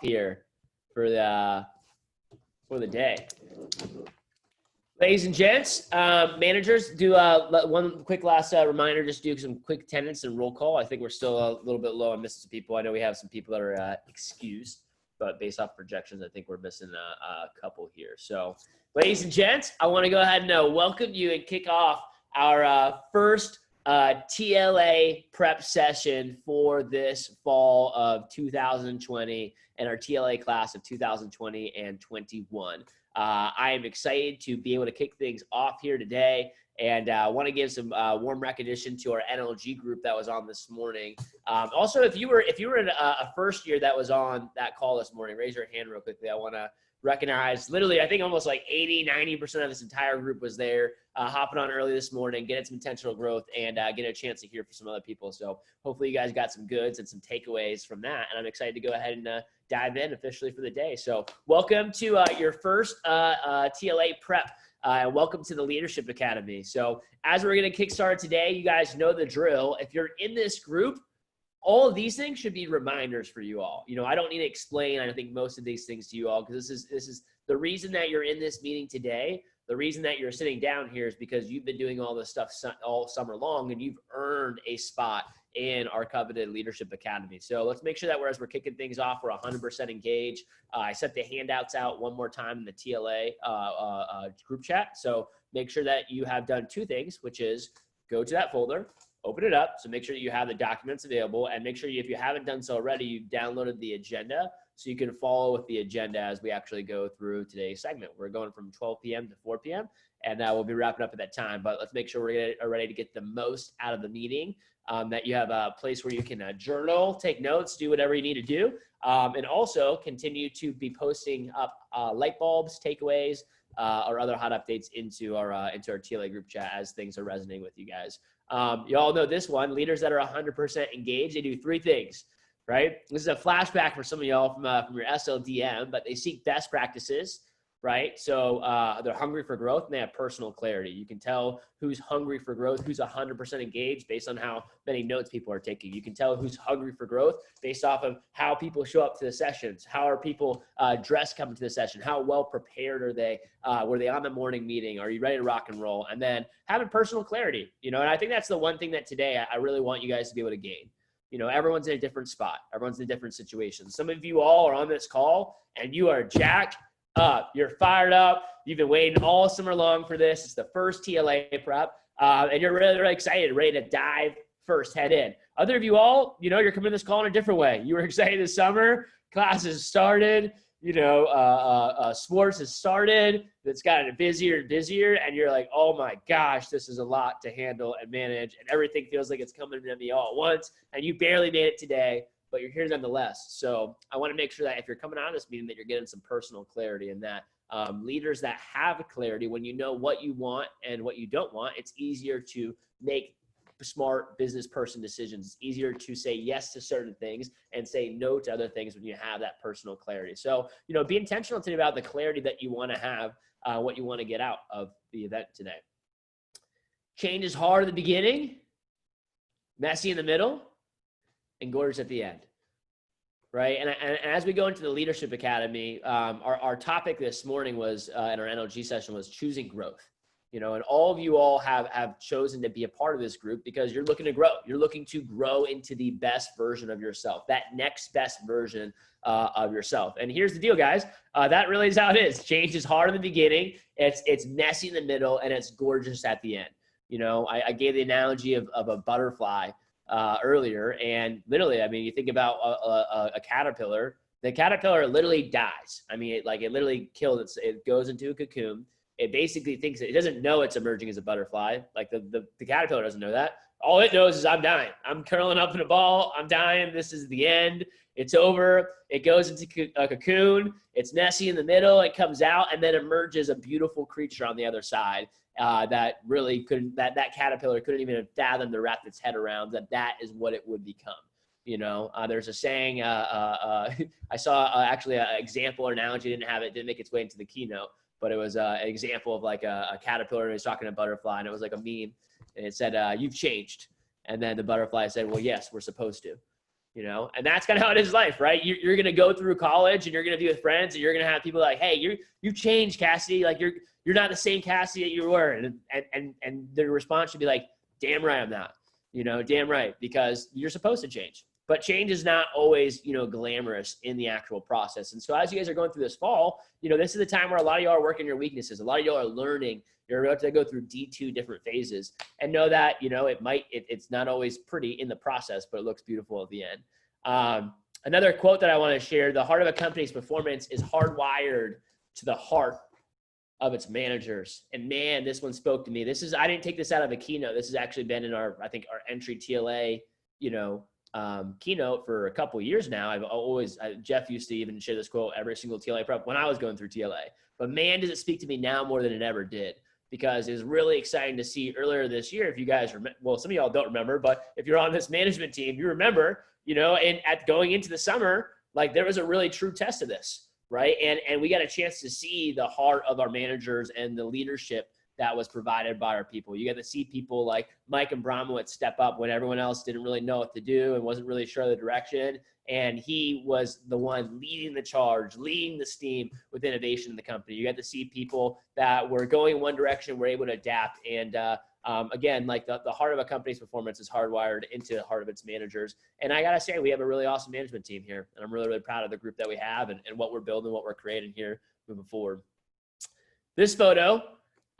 here for the day. Ladies and gents, managers, do one quick last reminder, just do some quick attendance and roll call. I think we're still a little bit low on missing some people. I know we have some people that are excused, but based off projections, I think we're missing a couple here. So, ladies and gents, I want to go ahead and welcome you and kick off our first TLA prep session for this fall of 2020 and our TLA class of 2020 and 21. I am excited to be able to kick things off here today, and I want to give some warm recognition to our NLG group that was on this morning. Also, if you were in a first year that was on that call this morning, raise your hand real quickly. I want to recognize literally, I think almost like 80-90% of this entire group was there, hopping on early this morning, getting some intentional growth, and getting a chance to hear from some other people. So hopefully you guys got some goods and some takeaways from that, and I'm excited to go ahead and dive in officially for the day. So welcome to your first TLA prep, and welcome to the Leadership Academy. So as we're going to kickstart today, you guys know the drill. If you're in this group, all of these things should be reminders for you all. You know, I don't need to explain, I think, most of these things to you all, because this is the reason that you're in this meeting today. The reason that you're sitting down here is because you've been doing all this stuff all summer long, and you've earned a spot in our coveted Leadership Academy. So let's make sure that as we're kicking things off, we're 100% engaged. I sent the handouts out one more time in the TLA group chat. So make sure that you have done two things, which is go to that folder, open it up. So make sure that you have the documents available, and make sure if you haven't done so already, you've downloaded the agenda so you can follow with the agenda as we actually go through today's segment. We're going from 12 p.m. to 4 p.m. and we'll be wrapping up at that time, but let's make sure we're ready to get the most out of the meeting, that you have a place where you can journal, take notes, do whatever you need to do, and also continue to be posting up light bulbs, takeaways, or other hot updates into our TLA group chat as things are resonating with you guys. You all know this one. Leaders that are 100% engaged, they do three things, right? This is a flashback for some of y'all from your SLDM, but they seek best practices, right? So they're hungry for growth, and they have personal clarity. You can tell who's hungry for growth, who's 100% engaged based on how many notes people are taking. You can tell who's hungry for growth based off of how people show up to the sessions. How are people dressed coming to the session? How well prepared are they? Were they on the morning meeting? Are you ready to rock and roll? And then having personal clarity, you know, and I think that's the one thing that today I really want you guys to be able to gain. You know, everyone's in a different spot. Everyone's in a different situation. Some of you all are on this call and you are jacked up. You're fired up. You've been waiting all summer long for this. It's the first TLA prep, and you're really, really excited, ready to dive first, head in. Other of you all, you know, you're coming to this call in a different way. You were excited this summer. Classes started. You know, sports has started. It's gotten busier and busier, and you're like, oh my gosh, this is a lot to handle and manage, and everything feels like it's coming to me all at once, and you barely made it today, but you're here nonetheless. So I want to make sure that if you're coming out of this meeting that you're getting some personal clarity, and that leaders that have clarity, when you know what you want and what you don't want, it's easier to make smart business person decisions. It's easier to say yes to certain things and say no to other things when you have that personal clarity. So, you know, be intentional today about the clarity that you want to have, what you want to get out of the event today. Change is hard at the beginning, messy in the middle, and gorgeous at the end, right? And as we go into the Leadership Academy, our topic this morning was, in our NLG session, was choosing growth. You know, and all of you all have chosen to be a part of this group because you're looking to grow. You're looking to grow into the best version of yourself, that next best version of yourself. And here's the deal, guys. That really is how it is. Change is hard in the beginning. It's messy in the middle, and it's gorgeous at the end. You know, I gave the analogy of a butterfly earlier, and literally, I mean, you think about a caterpillar. The caterpillar literally dies. I mean, it literally kills. It goes into a cocoon. It basically thinks it doesn't know it's emerging as a butterfly. Like the caterpillar doesn't know that. All it knows is I'm dying. I'm curling up in a ball. I'm dying. This is the end. It's over. It goes into a cocoon. It's messy in the middle. It comes out and then emerges a beautiful creature on the other side that really couldn't, that caterpillar couldn't even fathom to wrap its head around that is what it would become. You know, there's a saying, I saw actually an example or analogy, didn't make its way into the keynote, but it was an example of like a caterpillar who was talking to a butterfly, and it was like a meme, and it said, you've changed. And then the butterfly said, well, yes, we're supposed to. you know, and that's kind of how it is in life, right? You're going to go through college and you're going to be with friends and you're going to have people like, hey, you changed, Cassidy. Like you're not the same Cassidy that you were. And their response should be like, damn right I'm not, you know, damn right, because you're supposed to change. But change is not always, you know, glamorous in the actual process. And so as you guys are going through this fall, you know, this is the time where a lot of y'all are working your weaknesses. A lot of y'all are learning. You're about to go through D2 different phases, and know that, you know, it's not always pretty in the process, but it looks beautiful at the end. Another quote that I want to share: the heart of a company's performance is hardwired to the heart of its managers. And man, this one spoke to me. I didn't take this out of a keynote. This has actually been in our entry TLA, you know, keynote for a couple of years now. Jeff used to even share this quote every single TLA prep when I was going through TLA. But man, does it speak to me now more than it ever did, because it was really exciting to see earlier this year. If you guys remember, well, some of y'all don't remember, but if you're on this management team, you remember, you know, and going into the summer, like there was a really true test of this, right? And we got a chance to see the heart of our managers and the leadership that was provided by our people. You got to see people like Mike and Bromowitz step up when everyone else didn't really know what to do and wasn't really sure of the direction. And he was the one leading the charge, leading the steam with innovation in the company. You got to see people that were going in one direction, were able to adapt. And again, like the heart of a company's performance is hardwired into the heart of its managers. And I got to say, we have a really awesome management team here. And I'm really, really proud of the group that we have and what we're building, what we're creating here moving forward. This photo,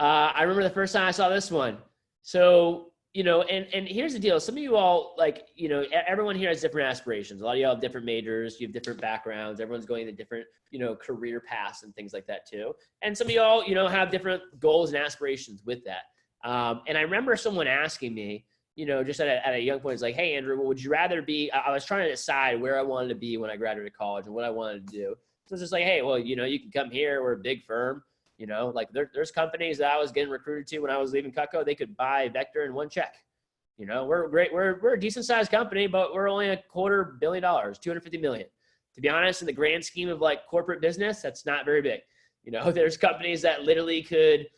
I remember the first time I saw this one. So, you know, and here's the deal. Some of you all, like, you know, everyone here has different aspirations. A lot of y'all have different majors. You have different backgrounds. Everyone's going to different, you know, career paths and things like that too. And some of y'all, you know, have different goals and aspirations with that. And I remember someone asking me, you know, just at a young point, it's like, hey, Andrew, would you rather be, I was trying to decide where I wanted to be when I graduated college and what I wanted to do. So it's just like, hey, well, you know, you can come here. We're a big firm. You know, like there's companies that I was getting recruited to when I was leaving Cutco. They could buy Vector in one check. You know, we're great. We're a decent sized company, but we're only $250 million, $250 million. To be honest, in the grand scheme of like corporate business, that's not very big. You know, there's companies that literally could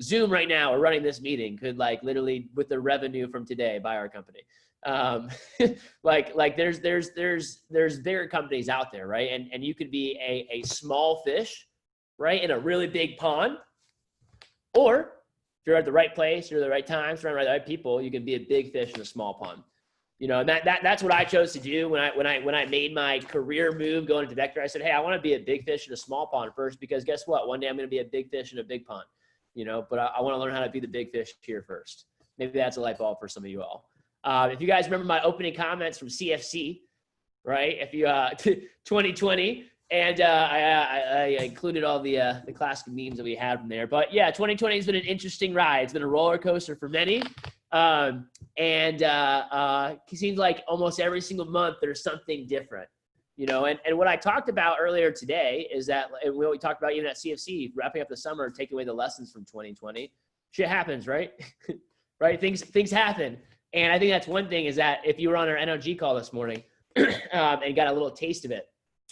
Zoom right now or running this meeting could like literally with the revenue from today buy our company. Like there's bigger companies out there, right? And you could be a small fish, right, in a really big pond, or if you're at the right place, you're at the right time, surrounded by the right people, you can be a big fish in a small pond. You know, and that's what I chose to do when I made my career move going into Vector. I said, hey, I want to be a big fish in a small pond first, because guess what? One day I'm going to be a big fish in a big pond. You know, but I want to learn how to be the big fish here first. Maybe that's a light bulb for some of you all. If you guys remember my opening comments from CFC, right? If you 2020. And I included all the classic memes that we had from there. But yeah, 2020 has been an interesting ride. It's been a roller coaster for many. It seems like almost every single month there's something different, you know. And what I talked about earlier today is that, and what we talked about even at CFC, wrapping up the summer, taking away the lessons from 2020. Shit happens, right? Right? Things happen. And I think that's one thing, is that if you were on our NLG call this morning and got a little taste of it,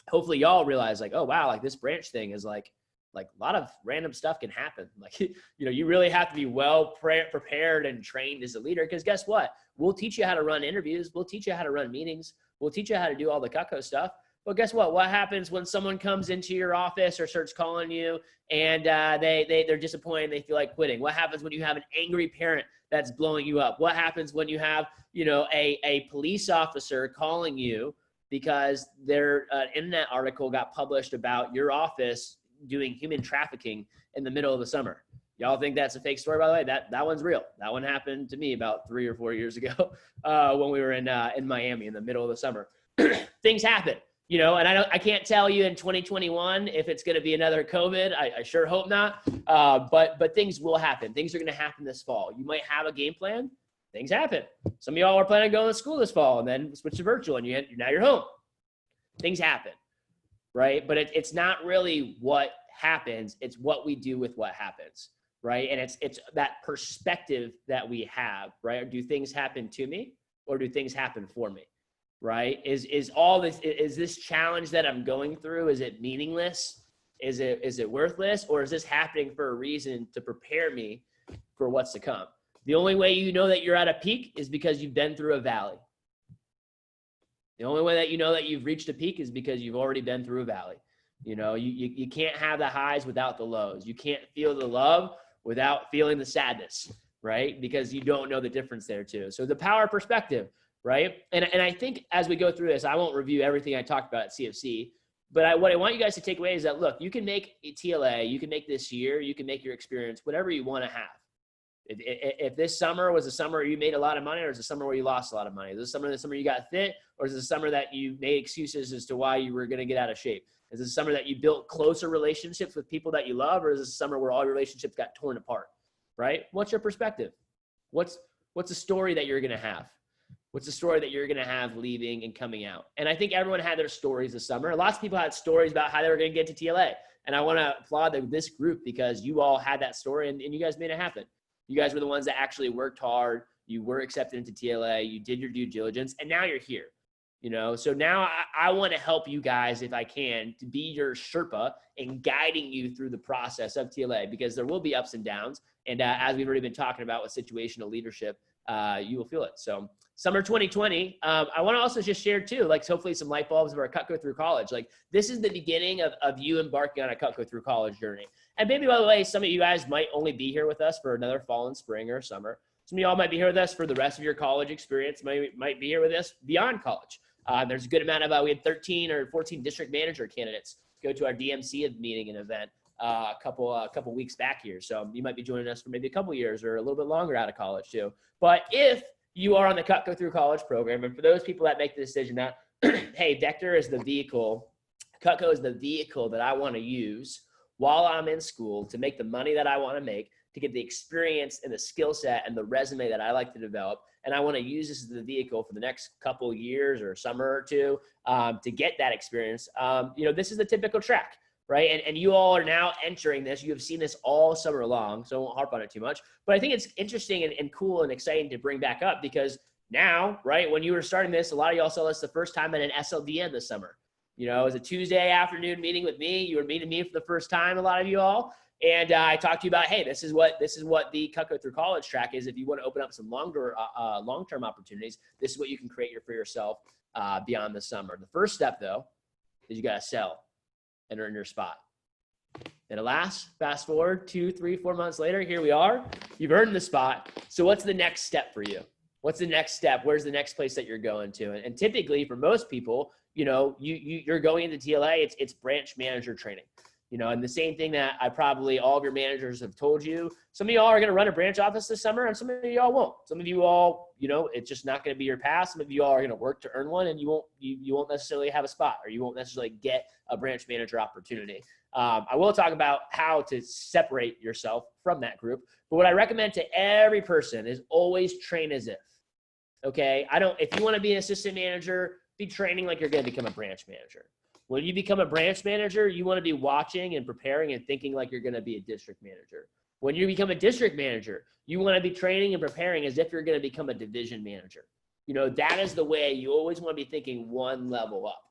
hopefully y'all realize like, oh, wow, like this branch thing is like a lot of random stuff can happen. Like, you know, you really have to be well prepared and trained as a leader, because guess what? We'll teach you how to run interviews. We'll teach you how to run meetings. We'll teach you how to do all the Cutco stuff. But guess what? What happens when someone comes into your office or starts calling you and they're disappointed, they feel like quitting? What happens when you have an angry parent that's blowing you up? What happens when you have, you know, a police officer calling you because their internet article got published about your office doing human trafficking in the middle of the summer? Y'all think that's a fake story, by the way? That one's real. That one happened to me about 3 or 4 years ago when we were in Miami in the middle of the summer. Things happen, you know, and I can't tell you in 2021 if it's going to be another COVID. I sure hope not. But things will happen. Things are going to happen this fall. You might have a game plan. Things happen. Some of y'all are planning on going to school this fall and then switch to virtual, and now you're home. Things happen, right? But it's not really what happens. It's what we do with what happens, right? And it's that perspective that we have, right? Do things happen to me, or do things happen for me, right? Is this challenge that I'm going through, is it meaningless? Is it worthless? Or is this happening for a reason to prepare me for what's to come? The only way you know that you're at a peak is because you've been through a valley. The only way that you know that you've reached a peak is because you've already been through a valley. You can't have the highs without the lows. You can't feel the love without feeling the sadness, right? Because you don't know the difference there too. So the power of perspective, right? And I think as we go through this, I won't review everything I talked about at CFC, but what I want you guys to take away is that, look, you can make a TLA, you can make this year, you can make your experience, whatever you want to have. If this summer was a summer where you made a lot of money, or is it a summer where you lost a lot of money? Is this the summer you got fit, or is it a summer that you made excuses as to why you were going to get out of shape? Is this a summer that you built closer relationships with people that you love, or is this a summer where all your relationships got torn apart, right? What's your perspective? What's the story that you're going to have? What's the story that you're going to have leaving and coming out? And I think everyone had their stories this summer. Lots of people had stories about how they were going to get to TLA. And I want to applaud this group because you all had that story and you guys made it happen. You guys were the ones that actually worked hard. You were accepted into TLA. You did your due diligence, and now you're here. So now I want to help you guys, if I can, to be your Sherpa in guiding you through the process of TLA, because there will be ups and downs. And as we've already been talking about with situational leadership, you will feel it. So summer 2020, I want to also just share too, hopefully some light bulbs of our Cutco Through College. This is the beginning of you embarking on a Cutco Through College journey. And maybe, by the way, some of you guys might only be here with us for another fall and spring or summer. Some of y'all might be here with us for the rest of your college experience, might be here with us beyond college. There's a good amount of, we had 13 or 14 district manager candidates go to our DMC meeting and event a couple weeks back here. So you might be joining us for maybe a couple years or a little bit longer out of college too. But if you are on the Cutco Through College program, and for those people that make the decision that, hey, Vector is the vehicle, Cutco is the vehicle that I want to use while I'm in school to make the money that I want to make, to get the experience and the skill set and the resume that I like to develop. And I want to use this as the vehicle for the next couple of years or summer or two to get that experience. This is the typical track, right? And you all are now entering this. You have seen this all summer long, so I won't harp on it too much. But I think it's interesting and cool and exciting to bring back up because now, right, when you were starting this, a lot of y'all saw this the first time at an SLDN this summer. It was a Tuesday afternoon meeting with me. You were meeting me for the first time, a lot of you all. And I talked to you about, hey, this is what the Cutco Through College track is. If you want to open up some long-term opportunities, this is what you can create for yourself beyond the summer. The first step, though, is you got to sell and earn your spot. And alas, fast forward 2, 3, 4 months later, here we are. You've earned the spot. So what's the next step for you? What's the next step? Where's the next place that you're going to? And typically, for most people, you're going into TLA, it's branch manager training. And the same thing that all of your managers have told you. Some of y'all are going to run a branch office this summer, and some of y'all won't. Some of you all, it's just not going to be your path. Some of you all are going to work to earn one, and you won't necessarily have a spot, or you won't necessarily get a branch manager opportunity. I will talk about how to separate yourself from that group. But what I recommend to every person is always train as if. Okay, if you want to be an assistant manager, be training like you're going to become a branch manager. When you become a branch manager, you want to be watching and preparing and thinking like you're going to be a district manager. When you become a district manager, you want to be training and preparing as if you're going to become a division manager. That is the way you always want to be thinking one level up,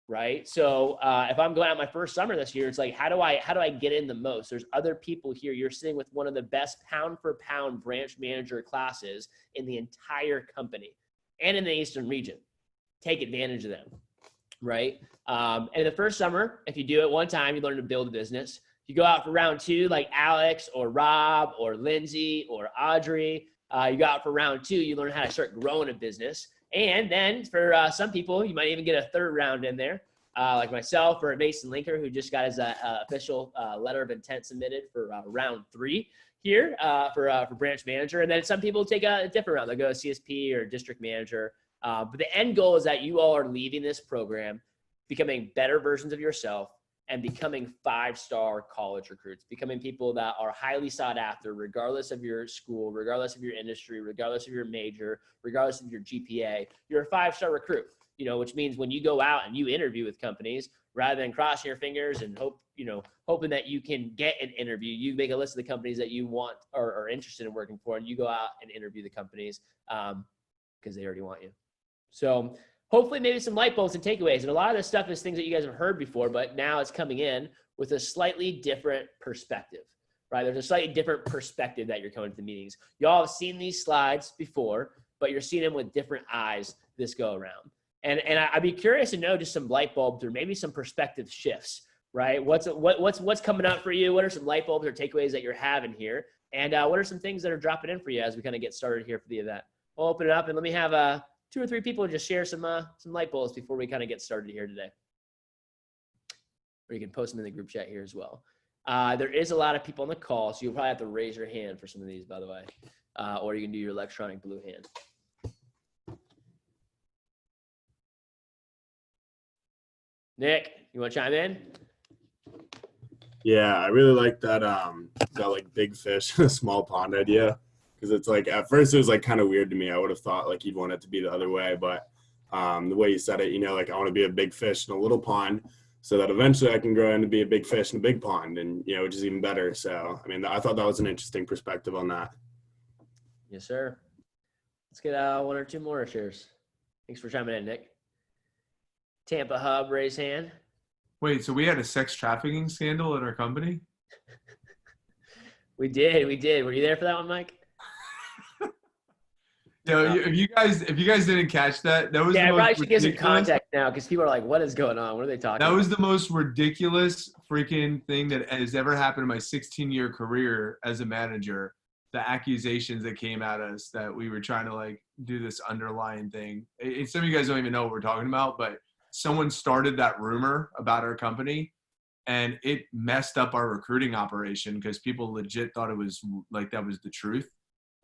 right? So if I'm going out my first summer this year, it's like, how do I get in the most? There's other people here. You're sitting with one of the best pound for pound branch manager classes in the entire company and in the Eastern region. Take advantage of them. Right. And in the first summer, if you do it one time, you learn to build a business. You go out for round 2, like Alex or Rob or Lindsay or Audrey. You go out for round 2, you learn how to start growing a business. And then for some people, you might even get a third round in there, like myself or Mason Linker, who just got his official letter of intent submitted for round 3 here for branch manager. And then some people take a different round. They'll go CSP or district manager. But the end goal is that you all are leaving this program becoming better versions of yourself and becoming 5-star college recruits, becoming people that are highly sought after, regardless of your school, regardless of your industry, regardless of your major, regardless of your GPA. You're a 5-star recruit, which means when you go out and you interview with companies, rather than crossing your fingers and hoping that you can get an interview, you make a list of the companies that you want or are interested in working for, and you go out and interview the companies because they already want you. So hopefully maybe some light bulbs and takeaways. And a lot of this stuff is things that you guys have heard before, but now it's coming in with a slightly different perspective, right? There's a slightly different perspective that you're coming to the meetings. Y'all have seen these slides before, but you're seeing them with different eyes this go around. And I'd be curious to know just some light bulbs or maybe some perspective shifts, right? What's coming up for you? What are some light bulbs or takeaways that you're having here? And what are some things that are dropping in for you as we kind of get started here for the event? We'll open it up and let me have 2 or 3 people just share some light bulbs before we kind of get started here today. Or you can post them in the group chat here as well. There is a lot of people on the call, so you'll probably have to raise your hand for some of these, by the way. Or you can do your electronic blue hand. Nick, you want to chime in? Yeah, I really like that that like big fish in a small pond idea, because it's like at first it was like kind of weird to me. I would have thought like you'd want it to be the other way, but the way you said it, you know, like I want to be a big fish in a little pond so that eventually I can grow into be a big fish in a big pond, and you know, which is even better. So I mean, I thought that was an interesting perspective on that. Yes, sir. Let's get 1 or 2 more shares. Thanks for chiming in, Nick. Tampa Hub, raise hand. Wait, so we had a sex trafficking scandal at our company? We did. Were you there for that one, Mike? Yeah, if you guys didn't catch that, that was I the most probably should give some ridiculous. context now because people are like, "What is going on? What are they talking That about?" was the most ridiculous freaking thing that has ever happened in my 16-year career as a manager. The accusations that came at us that we were trying to like do this underlying thing. Some of you guys don't even know what we're talking about, but someone started that rumor about our company, and it messed up our recruiting operation because people legit thought it was like that was the truth.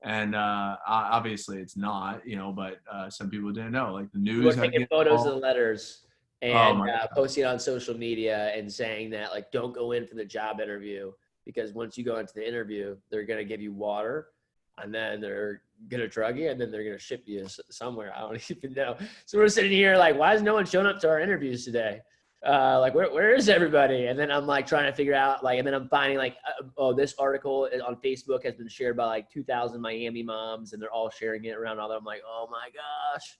And obviously it's not, you know, but some people didn't know. Like the news. We're taking photos of the letters and posting on social media and saying that like, don't go in for the job interview because once you go into the interview, they're going to give you water and then they're going to drug you and then they're going to ship you somewhere. I don't even know. So we're sitting here like, why is no one showing up to our interviews today? Like where is everybody? And then I'm like trying to figure out like, and then I'm finding like, oh, this article on Facebook has been shared by like 2,000 Miami moms and they're all sharing it around all that. I'm like, oh my gosh.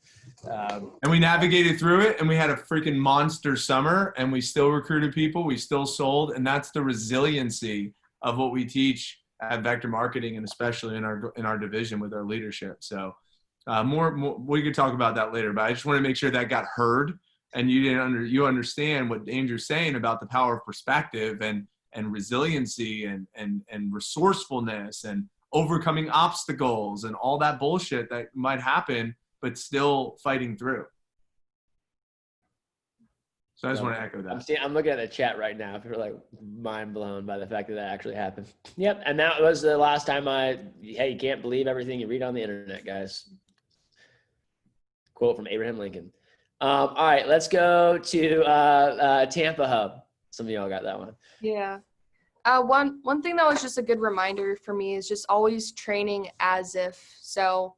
And we navigated through it and we had a freaking monster summer and we still recruited people. We still sold. And that's the resiliency of what we teach at Vector Marketing and especially in our division with our leadership. So more, we could talk about that later, but I just want to make sure that got heard. And you understand what Andrew's saying about the power of perspective and resiliency and resourcefulness and overcoming obstacles and all that bullshit that might happen, but still fighting through. So I just want to echo that. I'm looking at the chat right now. People are like mind blown by the fact that actually happened. Yep. And that was the last time hey, you can't believe everything you read on the internet, guys. Quote from Abraham Lincoln. All right, let's go to Tampa Hub. Some of y'all got that one. Yeah. One thing that was just a good reminder for me is just always training as if. So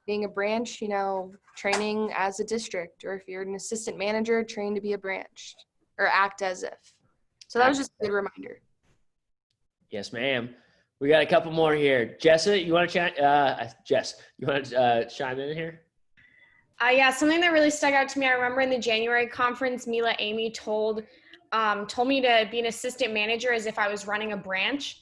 being a branch, you know, training as a district, or if you're an assistant manager, train to be a branch or act as if. So that was just a good reminder. Yes, ma'am. We got a couple more here. Jessa, you want to chime in here? Yeah, something that really stuck out to me, I remember in the January conference, Mila Amy told me to be an assistant manager as if I was running a branch.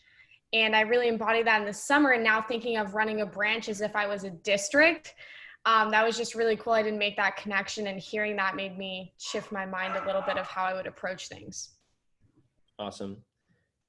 And I really embodied that in the summer, and now thinking of running a branch as if I was a district. That was just really cool. I didn't make that connection, and hearing that made me shift my mind a little bit of how I would approach things. Awesome.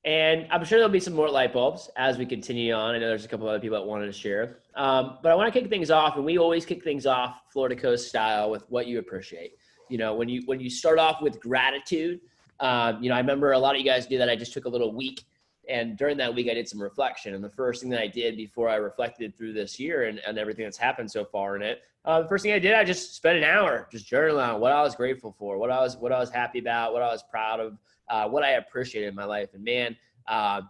And I'm sure there'll be some more light bulbs as we continue on. I know there's a couple other people that wanted to share. But I want to kick things off, and we always kick things off Florida Coast style with what you appreciate. You know, when you start off with gratitude, you know, I remember a lot of you guys do that. I just took a little week, and during that week I did some reflection. And the first thing that I did before I reflected through this year and everything that's happened so far in it, the first thing I did, I just spent an hour just journaling on what I was grateful for, what I was happy about, what I was proud of, what I appreciated in my life. And man,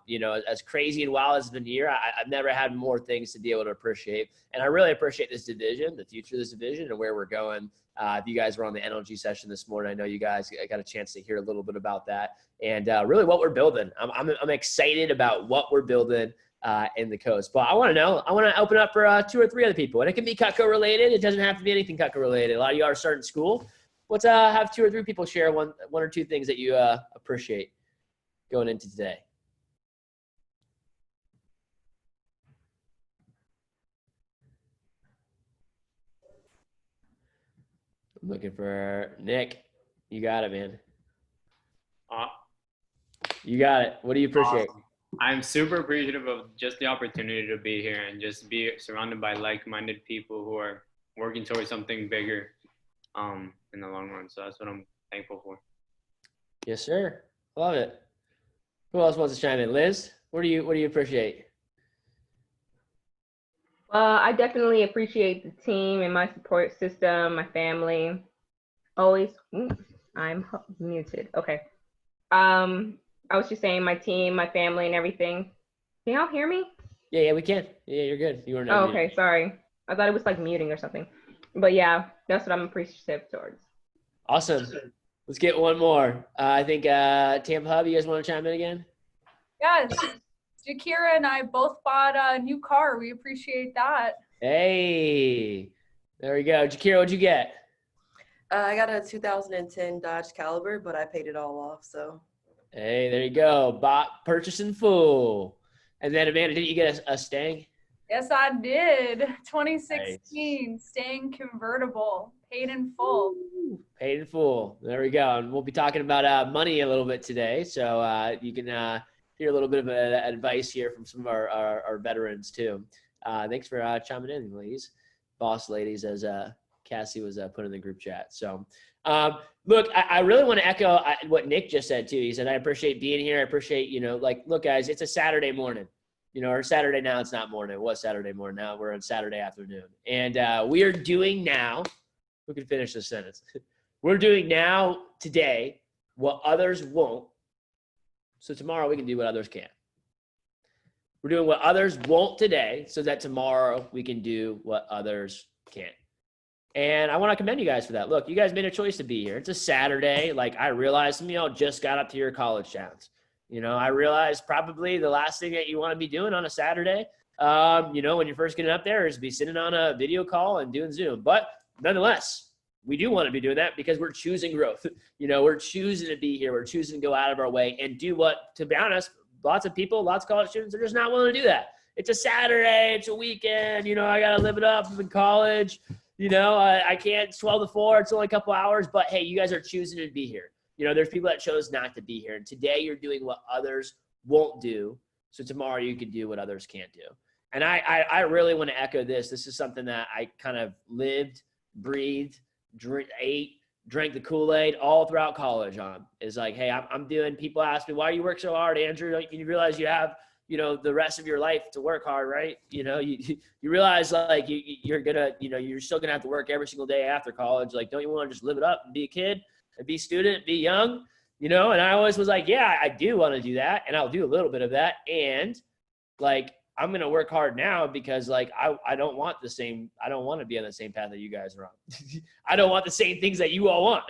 you know, as crazy and wild as it's been a year, I've never had more things to be able to appreciate. And I really appreciate this division, the future of this division and where we're going. If you guys were on the NLG session this morning, I know you guys got a chance to hear a little bit about that and really what we're building. I'm excited about what we're building in the coast. But I want to open up for 2 or 3 other people. And it can be Cutco related. It doesn't have to be anything Cutco related. A lot of you are starting school. Let's have 2 or 3 people share one or two things that you appreciate going into today. I'm looking for Nick. You got it, man. Uh, You got it. What do you appreciate? I'm super appreciative of just the opportunity to be here and just be surrounded by like-minded people who are working towards something bigger in the long run. So that's what I'm thankful for. Yes, sir. Love it. Who else wants to chime in? Liz, what do you appreciate? I definitely appreciate the team and my support system, my family. Always, I'm muted. Okay. I was just saying my team, my family, and everything. Can y'all hear me? Yeah, we can. Yeah, you're good. You were Oh, okay, sorry. I thought it was like muting or something. But yeah, that's what I'm appreciative towards. Awesome. Let's get one more. I think Tampa Hub, you guys want to chime in again? Yes. Jakira and I both bought a new car. We appreciate that. Hey, there we go. Jakira, what'd you get? I got a 2010 Dodge Caliber, but I paid it all off, so. Hey, there you go. Purchase in full. And then Amanda, didn't you get a Stang? Yes, I did. 2016 Stang convertible, paid in full. Paid in full. There we go. And we'll be talking about money a little bit today. So you can hear a little bit of advice here from some of our veterans too. Thanks for chiming in, ladies. Boss ladies, as Cassie was put in the group chat. So look, I really want to echo what Nick just said too. He said, I appreciate being here. I appreciate, look, guys, it's a Saturday morning. Or Saturday now, it's not morning. It was Saturday morning. Now we're on Saturday afternoon. And we are doing now, who can finish this sentence? We're doing now, today, what others won't. So tomorrow we can do what others can't. We're doing what others won't today so that tomorrow we can do what others can't. And I want to commend you guys for that. Look, you guys made a choice to be here. It's a Saturday. Like, I realize some of y'all just got up to your college towns. I realize probably the last thing that you want to be doing on a Saturday, when you're first getting up there, is be sitting on a video call and doing Zoom. But nonetheless, we do want to be doing that because we're choosing growth. We're choosing to be here. We're choosing to go out of our way and do what, to be honest, lots of people, lots of college students are just not willing to do that. It's a Saturday. It's a weekend. I got to live it up. I'm in college. I can't. It's 12 to 4. It's only a couple hours. But, hey, you guys are choosing to be here. There's people that chose not to be here. And today you're doing what others won't do. So tomorrow you can do what others can't do. And I really want to echo this. This is something that I kind of lived, breathed, ate, drank the Kool-Aid all throughout college on. Is like, hey, I'm doing, people ask me, why do you work so hard, Andrew? You realize you have, the rest of your life to work hard, right? You realize like you're gonna, you're still gonna have to work every single day after college. Like, don't you want to just live it up and be a kid and be student, be young, And I always was like, yeah, I do want to do that. And I'll do a little bit of that. And like, I'm going to work hard now because like, I don't want to be on the same path that you guys are on. I don't want the same things that you all want,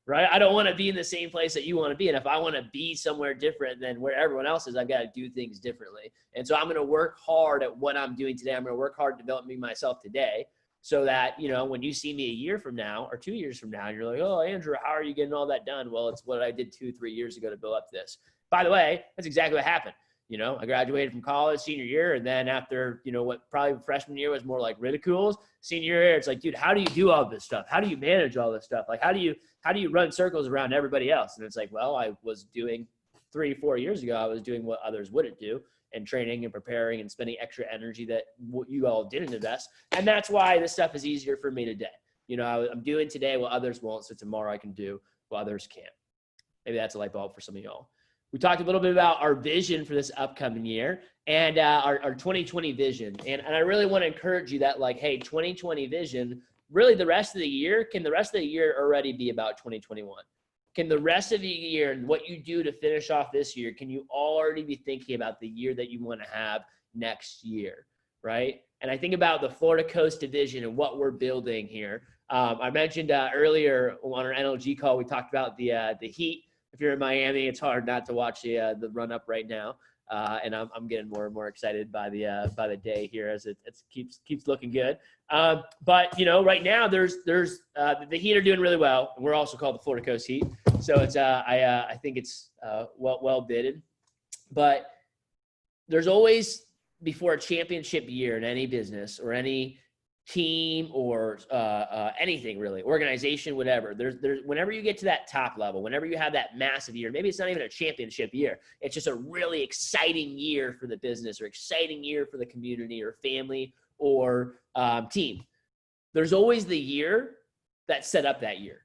right? I don't want to be in the same place that you want to be. And if I want to be somewhere different than where everyone else is, I've got to do things differently. And so I'm going to work hard at what I'm doing today. I'm going to work hard developing myself today so that, when you see me a year from now or 2 years from now, and you're like, oh, Andrew, how are you getting all that done? Well, it's what I did 2-3 years ago to build up this. By the way, that's exactly what happened. I graduated from college senior year. And then after, what probably freshman year was more like ridicules. Senior year, it's like, dude, how do you do all this stuff? How do you manage all this stuff? Like, how do you run circles around everybody else? And it's like, well, I was doing 3-4 years ago, I was doing what others wouldn't do and training and preparing and spending extra energy that you all didn't invest. And that's why this stuff is easier for me today. I'm doing today what others won't. So tomorrow I can do what others can't. Maybe that's a light bulb for some of y'all. We talked a little bit about our vision for this upcoming year and our 2020 vision. And I really want to encourage you that like, hey, 2020 vision, really the rest of the year, can the rest of the year already be about 2021? Can the rest of the year and what you do to finish off this year, can you already be thinking about the year that you want to have next year, right? And I think about the Florida Coast Division and what we're building here. I mentioned earlier on our NLG call, we talked about the Heat. If you're in Miami, it's hard not to watch the run up right now, and I'm getting more and more excited by the day here as it keeps looking good. But right now there's the Heat are doing really well, and we're also called the Florida Coast Heat, so it's I think it's well bidded. But there's always before a championship year in any business or any team or anything really, organization, whatever. There's whenever you get to that top level, whenever you have that massive year, maybe it's not even a championship year, it's just a really exciting year for the business or exciting year for the community or family or team. There's always the year that set up that year.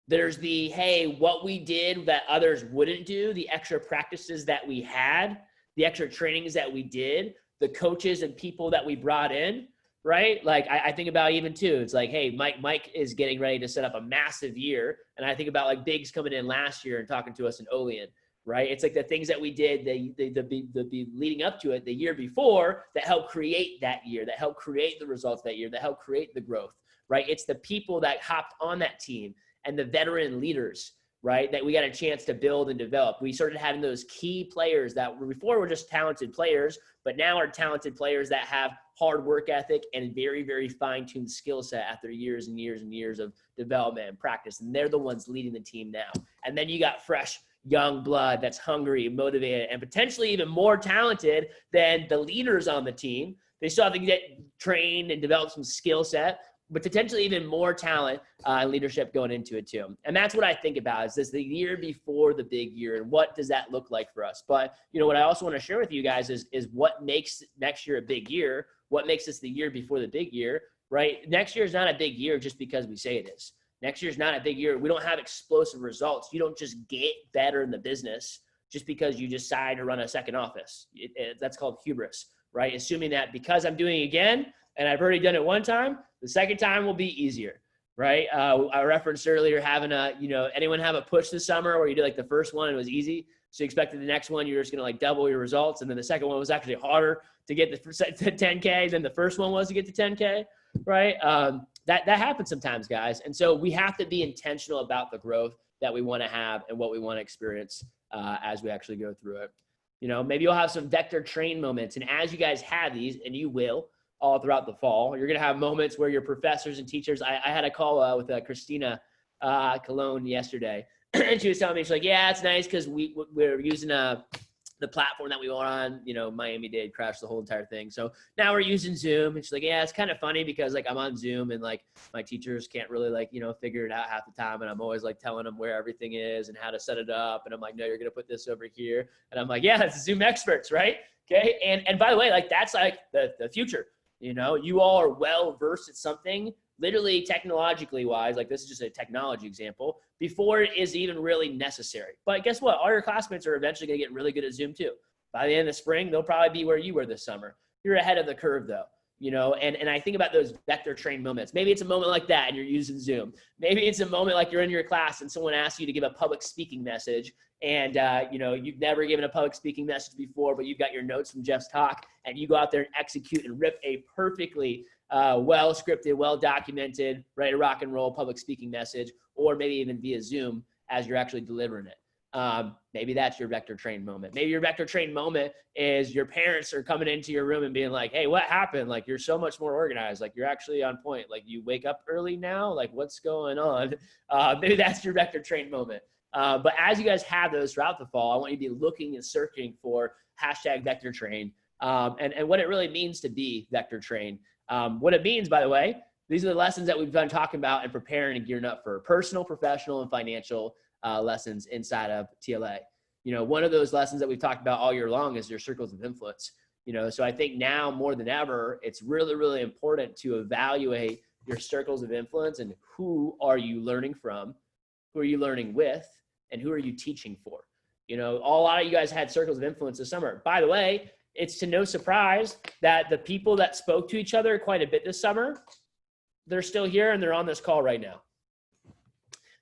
There's the, hey, what we did that others wouldn't do, the extra practices that we had, the extra trainings that we did, the coaches and people that we brought in, right? Like I think about even too, it's like, hey, Mike is getting ready to set up a massive year. And I think about like Biggs coming in last year and talking to us in Olean, right? It's like the things that we did, the leading up to it the year before that helped create that year, that helped create the results that year, that helped create the growth, right? It's the people that hopped on that team and the veteran leaders, right, that we got a chance to build and develop. We started having those key players that were before were just talented players, but now are talented players that have hard work ethic and very, very fine-tuned skill set after years and years and years of development and practice. And they're the ones leading the team now. And then you got fresh, young blood that's hungry, motivated, and potentially even more talented than the leaders on the team. They still have to get trained and develop some skill set, but potentially even more talent and leadership going into it too. And that's what I think about is this the year before the big year and what does that look like for us? But you know, what I also want to share with you guys is what makes next year a big year, what makes this the year before the big year, right? Next year is not a big year just because we say it is. Next year is not a big year. We don't have explosive results. You don't just get better in the business just because you decide to run a second office. That's called hubris, right? Assuming that because I'm doing it again and I've already done it one time, the second time will be easier, right? I referenced earlier having anyone have a push this summer where you did like the first one and it was easy. So you expected the next one, you're just going to like double your results. And then the second one was actually harder to get the 10K than the first one was to get to 10K, right? That happens sometimes, guys. And so we have to be intentional about the growth that we want to have and what we want to experience as we actually go through it. You know, maybe you'll have some vector train moments. And as you guys have these, and you will, all throughout the fall, you're going to have moments where your professors and teachers, I had a call with Christina Cologne yesterday, and she was telling me, she's like, yeah, it's nice because we're using the platform that we were on, Miami-Dade crashed the whole entire thing. So now we're using Zoom. And she's like, yeah, it's kind of funny because like I'm on Zoom and like my teachers can't really like, figure it out half the time. And I'm always like telling them where everything is and how to set it up. And I'm like, no, you're going to put this over here. And I'm like, yeah, it's Zoom experts, right? Okay. And by the way, like that's like the future. You all are well versed at something, literally technologically wise, like this is just a technology example, before it is even really necessary. But guess what? All your classmates are eventually going to get really good at Zoom too. By the end of the spring, they'll probably be where you were this summer. You're ahead of the curve though. And I think about those vector train moments. Maybe it's a moment like that and you're using Zoom. Maybe it's a moment like you're in your class and someone asks you to give a public speaking message and, you've never given a public speaking message before, but you've got your notes from Jeff's talk and you go out there and execute and rip a perfectly well-scripted, well-documented, ready to rock and roll public speaking message, or maybe even via Zoom as you're actually delivering it. Maybe that's your vector train moment. Maybe your vector train moment is your parents are coming into your room and being like, hey, what happened? Like, you're so much more organized. Like, you're actually on point. Like, you wake up early now. Like, what's going on? Maybe that's your vector train moment. But as you guys have those throughout the fall, I want you to be looking and searching for hashtag vector train and what it really means to be vector train. What it means, by the way, these are the lessons that we've been talking about and preparing and gearing up for personal, professional, and financial lessons inside of TLA. One of those lessons that we've talked about all year long is your circles of influence. So I think now more than ever, it's really, really important to evaluate your circles of influence and who are you learning from, who are you learning with, and who are you teaching for? A lot of you guys had circles of influence this summer. By the way, it's to no surprise that the people that spoke to each other quite a bit this summer, they're still here and they're on this call right now.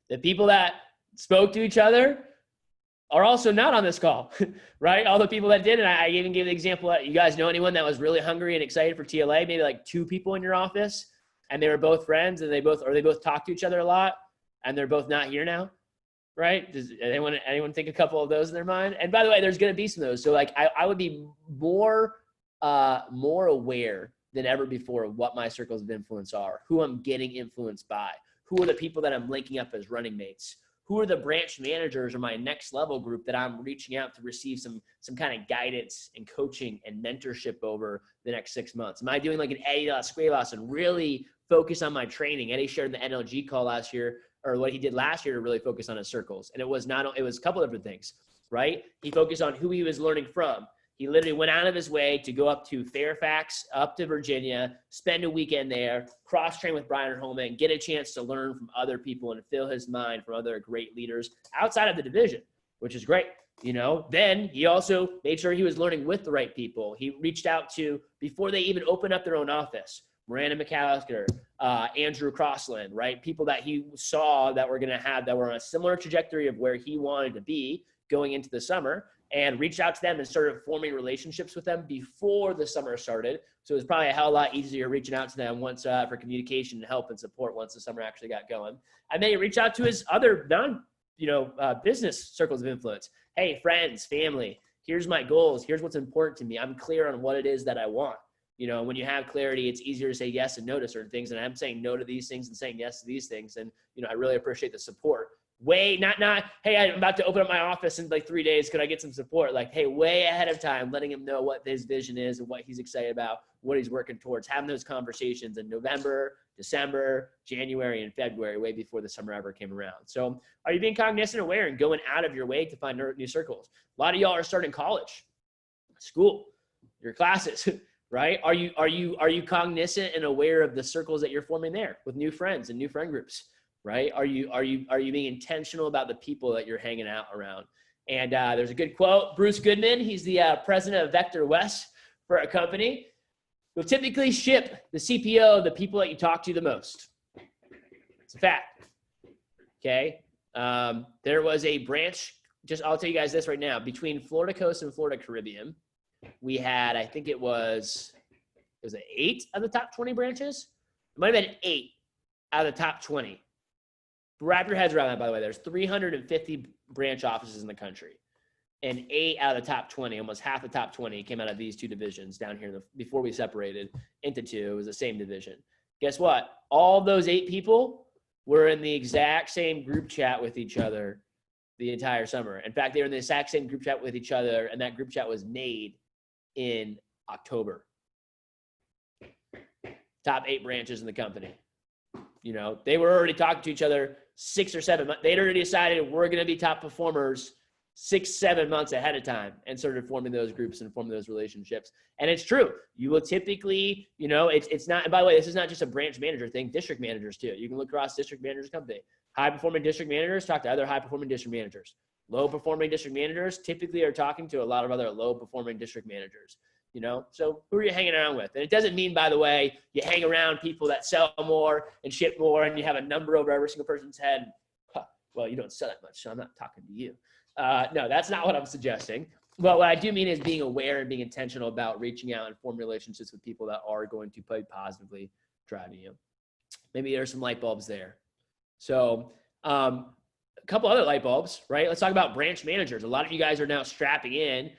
The people that spoke to each other are also not on this call, right? All the people that did, and I even gave the example that you guys know anyone that was really hungry and excited for TLA, maybe like 2 people in your office, and they were both friends and they both talk to each other a lot and they're both not here now, right? Does anyone think a couple of those in their mind? And by the way, there's going to be some of those. So like I would be more aware than ever before of what my circles of influence are, who I'm getting influenced by, who are the people that I'm linking up as running mates, who are the branch managers or my next level group that I'm reaching out to receive some kind of guidance and coaching and mentorship over the next 6 months? Am I doing like an Eddie Las Cuevas and really focus on my training? Eddie shared the NLG call last year, or what he did last year, to really focus on his circles. And it was a couple of different things, right? He focused on who he was learning from. He literally went out of his way to go up to Fairfax, up to Virginia, spend a weekend there, cross-train with Brian Holman, get a chance to learn from other people and fill his mind from other great leaders outside of the division, which is great. Then he also made sure he was learning with the right people. He reached out to, before they even opened up their own office, Miranda McAllister, Andrew Crossland, right? People that he saw that were on a similar trajectory of where he wanted to be going into the summer, and reached out to them and started forming relationships with them before the summer started. So it was probably a hell of a lot easier reaching out to them once for communication and help and support once the summer actually got going. And then he reached out to his other business circles of influence. Hey, friends, family, here's my goals. Here's what's important to me. I'm clear on what it is that I want. When you have clarity, it's easier to say yes and no to certain things. And I'm saying no to these things and saying yes to these things. And, I really appreciate the support. Not, hey, I'm about to open up my office in like 3 days. Could I get some support? Like, hey, way ahead of time, letting him know what his vision is and what he's excited about, what he's working towards, having those conversations in November, December, January, and February, way before the summer ever came around. So are you being cognizant, aware, and going out of your way to find new circles? A lot of y'all are starting college, school, your classes, right? Are you cognizant and aware of the circles that you're forming there with new friends and new friend groups? Right? Are you being intentional about the people that you're hanging out around? And there's a good quote. Bruce Goodman, he's the president of Vector West for a company. You'll typically ship the CPO, the people that you talk to the most. It's a fact. Okay. There was a branch, I'll tell you guys this right now, between Florida Coast and Florida Caribbean, we had, I think it was 8 of the top 20 branches. It might have been 8 out of the top 20. Wrap your heads around that, by the way. There's 350 branch offices in the country, and 8 out of the top 20, almost half the top 20, came out of these 2 divisions down here. Before we separated into 2, it was the same division. Guess what? All those 8 people were in the exact same group chat with each other the entire summer. In fact, they were in the exact same group chat with each other, and that group chat was made in October. Top 8 branches in the company. They were already talking to each other 6 or 7 months. They'd already decided we're going to be top performers 6-7 months ahead of time, and started forming those groups and forming those relationships. And it's true. You will typically, it's not, and by the way, this is not just a branch manager thing, district managers too. You can look across district managers company. High performing district managers talk to other high performing district managers. Low performing district managers typically are talking to a lot of other low performing district managers. So who are you hanging around with? And it doesn't mean, by the way, you hang around people that sell more and ship more and you have a number over every single person's head. Well, you don't sell that much, so I'm not talking to you. No, that's not what I'm suggesting. But what I do mean is being aware and being intentional about reaching out and forming relationships with people that are going to play positively driving you. Maybe there's some light bulbs there. So a couple other light bulbs, right? Let's talk about branch managers. A lot of you guys are now strapping in.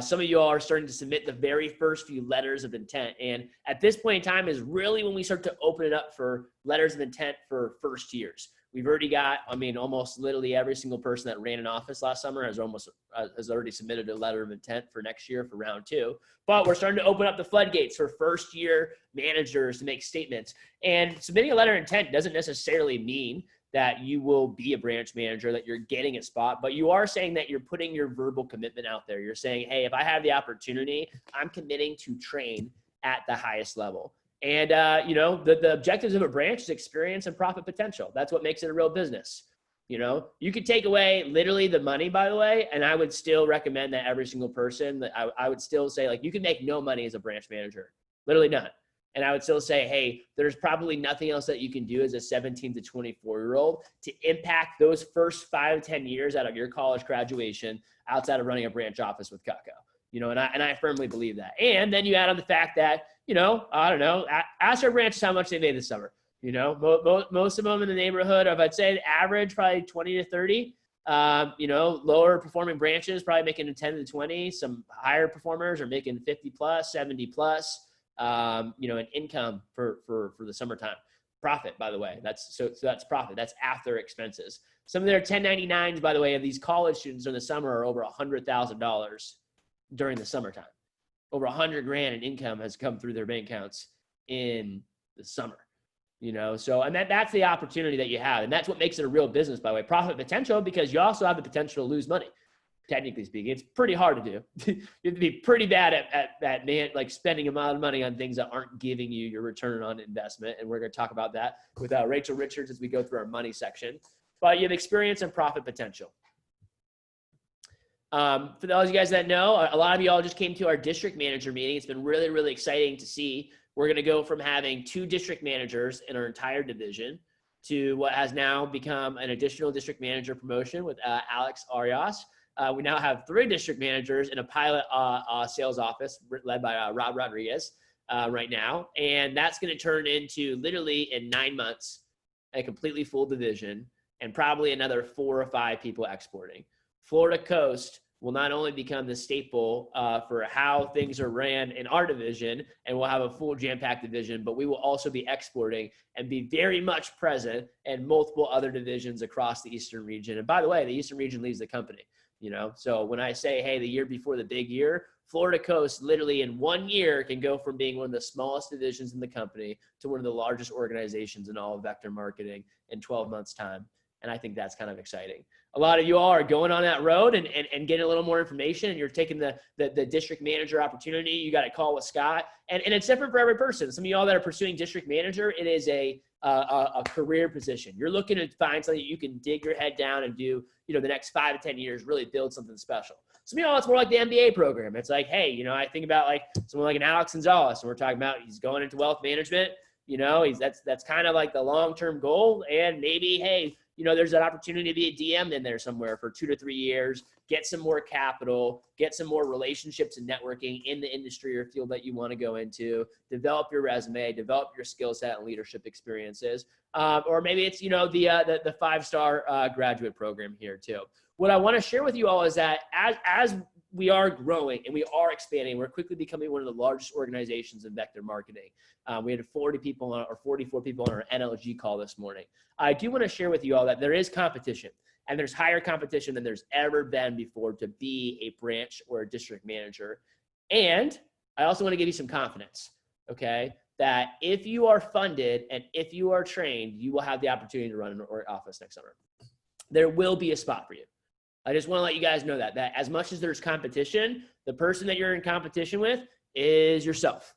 Some of you all are starting to submit the very first few letters of intent. And at this point in time is really when we start to open it up for letters of intent for first years. We've already got, almost literally every single person that ran an office last summer has already submitted a letter of intent for next year for round 2. But we're starting to open up the floodgates for first year managers to make statements. And submitting a letter of intent doesn't necessarily mean that you will be a branch manager, that you're getting a spot, but you are saying that you're putting your verbal commitment out there. You're saying, hey, if I have the opportunity, I'm committing to train at the highest level. And, the objectives of a branch is experience and profit potential. That's what makes it a real business. You could take away literally the money, by the way, and I would still recommend that every single person, that I would still say, like, you can make no money as a branch manager, literally none. And I would still say, hey, there's probably nothing else that you can do as a 17 to 24-year-old to impact those first 5 to 10 years out of your college graduation outside of running a branch office with Kako. And I firmly believe that. And then you add on the fact that, I don't know, ask our branches how much they made this summer. Most of them in the neighborhood of, I'd say the average, probably 20 to 30. Lower performing branches probably making 10 to 20. Some higher performers are making 50 plus, 70 plus. An income for the summertime. Profit, by the way, that's profit. That's after expenses. Some of their 1099s, by the way, of these college students during the summer are over $100,000 during the summertime. Over $100,000 in income has come through their bank accounts in the summer. So, and that's the opportunity that you have. And that's what makes it a real business, by the way. Profit potential, because you also have the potential to lose money. Technically speaking, it's pretty hard to do. You have to be pretty bad at like spending a lot of money on things that aren't giving you your return on investment. And we're going to talk about that with Rachel Richards as we go through our money section. But you have experience and profit potential. For those of you guys that know, a lot of you all just came to our district manager meeting. It's been really, really exciting to see. We're going to go from having 2 district managers in our entire division to what has now become an additional district manager promotion with Alex Arias. We now have 3 district managers in a pilot sales office led by Rob Rodriguez right now. And that's going to turn into literally in 9 months, a completely full division and probably another 4 or 5 people exporting. Florida Coast will not only become the staple for how things are ran in our division, and we'll have a full jam-packed division, but we will also be exporting and be very much present in multiple other divisions across the Eastern region. And by the way, the Eastern region leads the company, So when I say, hey, the year before the big year, Florida Coast literally in 1 year can go from being one of the smallest divisions in the company to one of the largest organizations in all of vector marketing in 12 months' time. And I think that's kind of exciting. A lot of you all are going on that road and getting a little more information, and you're taking the district manager opportunity. You got a call with Scott, and it's different for every person. Some of y'all that are pursuing district manager, it is a career position. You're looking to find something that you can dig your head down and do, the next 5 to 10 years, really build something special. Some of y'all, it's more like the MBA program. It's like, hey, I think about like someone like an Alex Gonzalez, and we're talking about he's going into wealth management. That's kind of like the long-term goal, and maybe, hey, there's an opportunity to be a DM in there somewhere for 2 to 3 years, get some more capital, get some more relationships and networking in the industry or field that you want to go into, develop your resume, develop your skill set and leadership experiences. Or maybe it's, the 5-star graduate program here too. What I want to share with you all is that as we are growing and we are expanding, we're quickly becoming one of the largest organizations in vector marketing. We had 44 people on our NLG call this morning. I do want to share with you all that there is competition, and there's higher competition than there's ever been before to be a branch or a district manager. And I also want to give you some confidence, okay, that if you are funded and if you are trained, you will have the opportunity to run an office next summer. There will be a spot for you. I just want to let you guys know that as much as there's competition, the person that you're in competition with is yourself.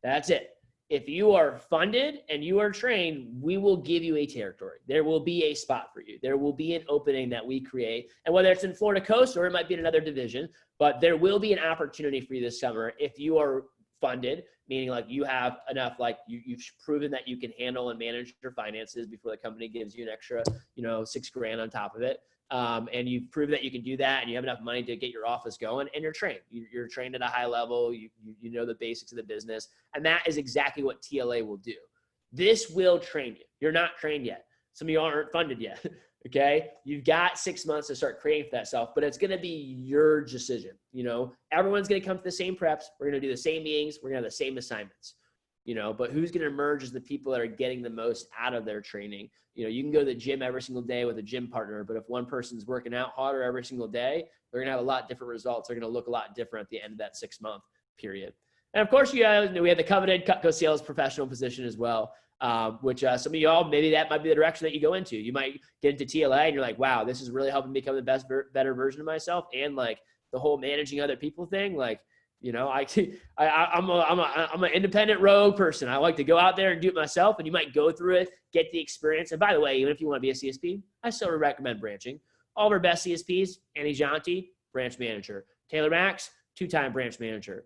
That's it. If you are funded and you are trained, we will give you a territory. There will be a spot for you. There will be an opening that we create. And whether it's in Florida Coast or it might be in another division, but there will be an opportunity for you this summer if you are funded, meaning like you have enough, like you've proven that you can handle and manage your finances before the company gives you an extra, $6,000 on top of it. And you've proven that you can do that, and you have enough money to get your office going, and you're trained. You're trained at a high level. You know the basics of the business, and that is exactly what TLA will do. This will train you. You're not trained yet. Some of you aren't funded yet. Okay, you've got 6 months to start creating for that self, but it's going to be your decision. Everyone's going to come to the same preps. We're going to do the same meetings. We're going to have the same assignments. But who's going to emerge as the people that are getting the most out of their training? You can go to the gym every single day with a gym partner, but if one person's working out harder every single day, they're going to have a lot different results. They're going to look a lot different at the end of that 6-month period. And of course, we have the coveted Cutco sales professional position as well, which some of y'all, maybe that might be the direction that you go into. You might get into TLA and you're like, wow, this is really helping me become the better version of myself. And like the whole managing other people thing, like, I'm an independent rogue person. I like to go out there and do it myself, and you might go through it, get the experience. And by the way, even if you want to be a CSP, I still recommend branching. All of our best CSPs, Annie Jonti, branch manager. Taylor Max, 2-time branch manager.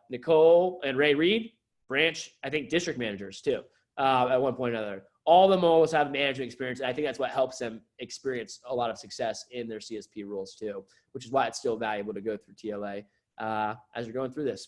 Nicole and Ray Reed, branch, I think district managers too, at one point or another. All of them always have management experience. And I think that's what helps them experience a lot of success in their CSP roles too, which is why it's still valuable to go through TLA. As you're going through this.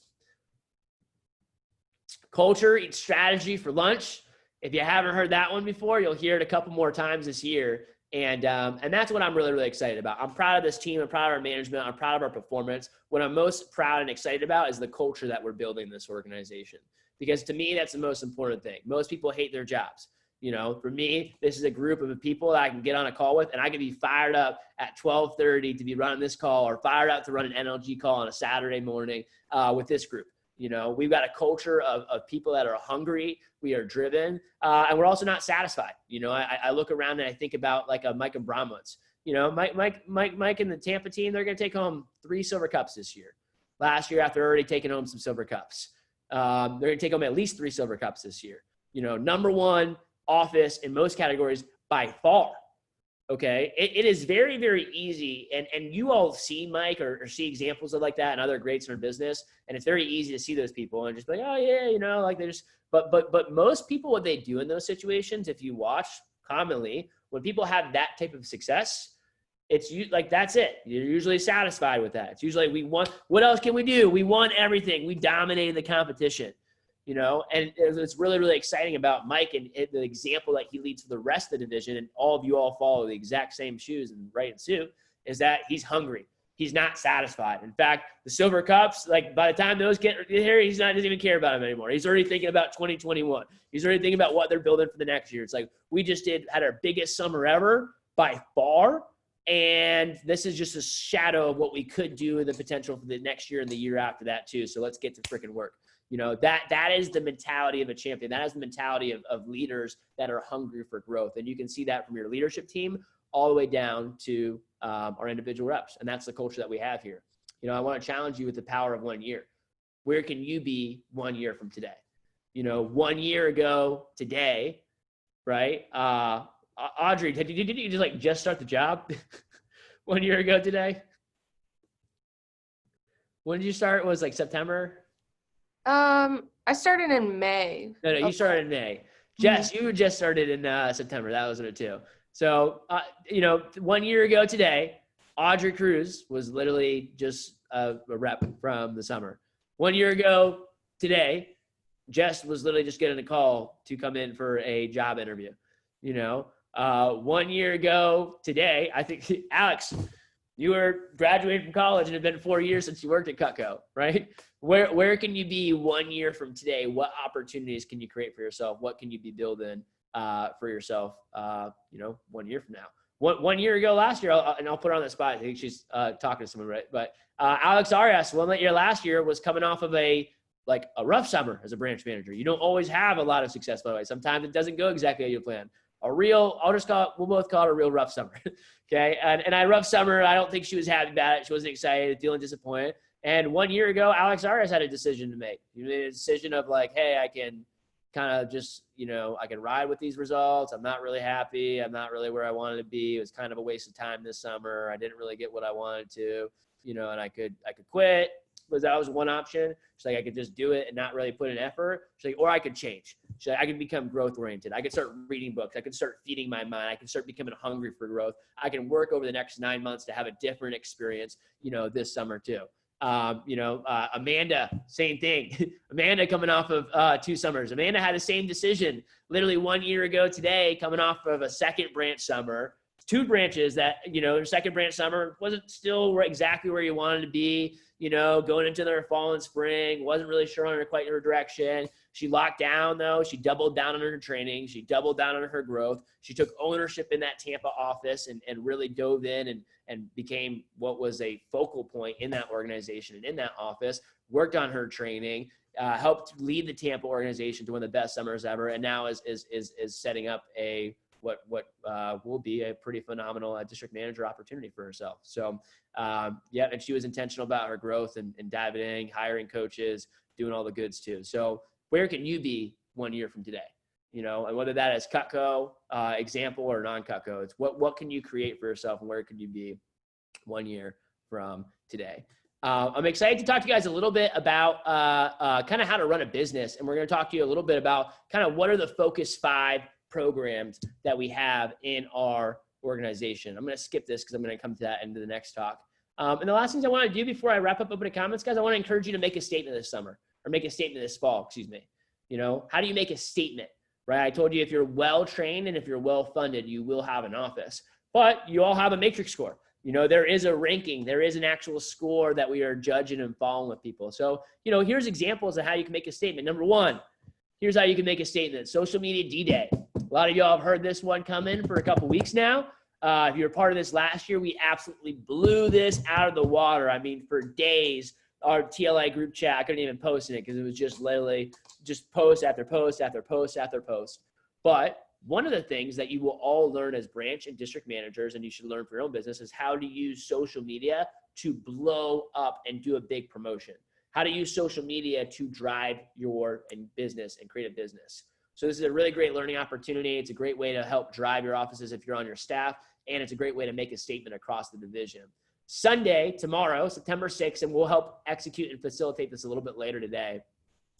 Culture eats strategy for lunch. If you haven't heard that one before, you'll hear it a couple more times this year. And that's what I'm really, really excited about. I'm proud of this team. I'm proud of our management. I'm proud of our performance. What I'm most proud and excited about is the culture that we're building in this organization. Because to me, that's the most important thing. Most people hate their jobs. You know, for me, this is a group of people that I can get on a call with, and I can be fired up at 12:30 to be running this call, or fired up to run an NLG call on a Saturday morning with this group. You know, we've got a culture of people that are hungry. We are driven, and we're also not satisfied. You know, I look around and I think about like a Mike and Bromwoods. You know, Mike and the Tampa team, they're going to take home 3 silver cups this year. Last year, after already taking home some silver cups, they're going to take home at least 3 silver cups this year. You know, number one office in most categories by far. Okay. It is very, very easy. And you all see Mike or see examples of like that and other greats in our business. And it's very easy to see those people and just be like, oh yeah, you know, like they just, but most people, what they do in those situations, if you watch commonly, when people have that type of success, it's like, that's it. You're usually satisfied with that. It's usually, we want, what else can we do? We won everything. We dominated the competition. You know, and it's really, really exciting about Mike and the example that he leads for the rest of the division, and all of you all follow the exact same shoes and right in suit, is that he's hungry. He's not satisfied. In fact, the silver cups, like by the time those get here, doesn't even care about them anymore. He's already thinking about 2021. He's already thinking about what they're building for the next year. It's like, we just had our biggest summer ever by far. And this is just a shadow of what we could do and the potential for the next year and the year after that too. So let's get to freaking work. You know, that is the mentality of a champion. That is the mentality of leaders that are hungry for growth. And you can see that from your leadership team all the way down to our individual reps. And that's the culture that we have here. You know, I want to challenge you with the power of 1 year. Where can you be 1 year from today? You know, 1 year ago today, right? Audrey, did you just start the job 1 year ago today? When did you start? It was like September? I started in May. No, you started in May. Jess, you just started in September. That was it too. So, you know, 1 year ago today, Audrey Cruz was literally just a rep from the summer. 1 year ago today, Jess was literally just getting a call to come in for a job interview. You know, 1 year ago today, I think, Alex, you were graduated from college and it had been 4 years since you worked at Cutco, right? Where can you be 1 year from today? What opportunities can you create for yourself? What can you be building for yourself, you know, 1 year from now? 1 year ago last year, and I'll put her on the spot. I think she's talking to someone, right? But Alex Arias, 1 year last year, was coming off of a rough summer as a branch manager. You don't always have a lot of success, by the way. Sometimes it doesn't go exactly how you plan. We'll both call it a real rough summer. Okay. And I rough summer, I don't think she was happy about it. She wasn't excited, feeling disappointed. And 1 year ago, Alex Arias had a decision to make. He made a decision of like, hey, I can kind of just, you know, I can ride with these results. I'm not really happy. I'm not really where I wanted to be. It was kind of a waste of time this summer. I didn't really get what I wanted to, you know, and I could quit. That was one option. She's like, I could just do it and not really put in effort. She's like, or I could change. She's like, I could become growth oriented. I could start reading books. I could start feeding my mind. I can start becoming hungry for growth. I can work over the next 9 months to have a different experience, you know, this summer too. You know, Amanda, same thing. Amanda coming off of 2 summers. Amanda had the same decision literally 1 year ago today, coming off of a second branch summer. 2 branches that, you know, their second branch summer wasn't still exactly where you wanted to be, you know, going into their fall and spring, wasn't really sure on quite her direction. She locked down though. She doubled down on her training. She doubled down on her growth. She took ownership in that Tampa office and really dove in and became what was a focal point in that organization and in that office, worked on her training, helped lead the Tampa organization to one of the best summers ever. And now is setting up what will be a pretty phenomenal district manager opportunity for herself. So, yeah, and she was intentional about her growth and diving in, hiring coaches, doing all the goods too. So where can you be 1 year from today? You know, and whether that is Cutco example or non-Cutco, it's what can you create for yourself and where can you be 1 year from today? I'm excited to talk to you guys a little bit about kind of how to run a business. And we're going to talk to you a little bit about kind of what are the Focus 5 programs that we have in our organization. I'm going to skip this because I'm going to come to that into the next talk. And the last things I want to do before I wrap up open to comments, guys, I want to encourage you to make a statement this summer or make a statement this fall, excuse me. You know, how do you make a statement, right? I told you if you're well-trained and if you're well-funded, you will have an office, but you all have a matrix score. You know, there is a ranking, there is an actual score that we are judging and following with people. So, you know, here's examples of how you can make a statement. Number one, here's how you can make a statement. Social media D-Day. A lot of y'all have heard this one come in for a couple weeks now. If you were part of this last year, we absolutely blew this out of the water. I mean, for days, our TLA group chat, I couldn't even post in it because it was just literally just post after post after post after post. But one of the things that you will all learn as branch and district managers, and you should learn for your own business, is how to use social media to blow up and do a big promotion. How to use social media to drive your business and create a business. So this is a really great learning opportunity. It's a great way to help drive your offices if you're on your staff, and it's a great way to make a statement across the division. Sunday, tomorrow, September 6th, and we'll help execute and facilitate this a little bit later today.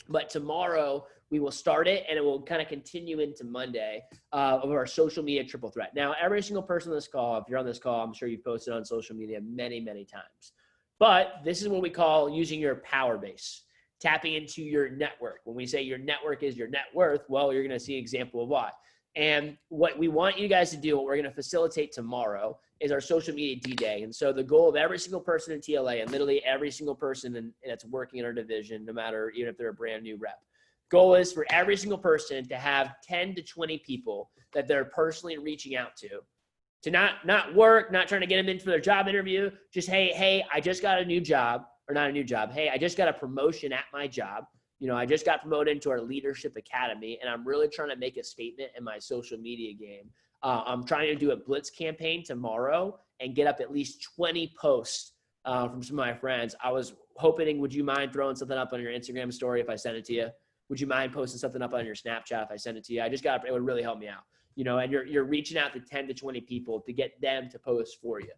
But tomorrow, we will start it, and it will kind of continue into Monday of our social media triple threat. Now, every single person on this call, if you're on this call, I'm sure you've posted on social media many, many times. But this is what we call using your power base, tapping into your network. When we say your network is your net worth, well, you're going to see an example of why. And what we want you guys to do, what we're going to facilitate tomorrow, is our social media D-Day. And so the goal of every single person in TLA, and literally every single person that's working in our division, no matter even if they're a brand new rep, goal is for every single person to have 10 to 20 people that they're personally reaching out to not work, not trying to get them in for their job interview. Just, hey, I just got a new job, or not a new job. Hey, I just got a promotion at my job. You know, I just got promoted into our leadership academy, and I'm really trying to make a statement in my social media game. I'm trying to do a blitz campaign tomorrow and get up at least 20 posts from some of my friends. I was hoping, would you mind throwing something up on your Instagram story if I send it to you? Would you mind posting something up on your Snapchat if I send it to you? It would really help me out. You know, and you're reaching out to 10 to 20 people to get them to post for you.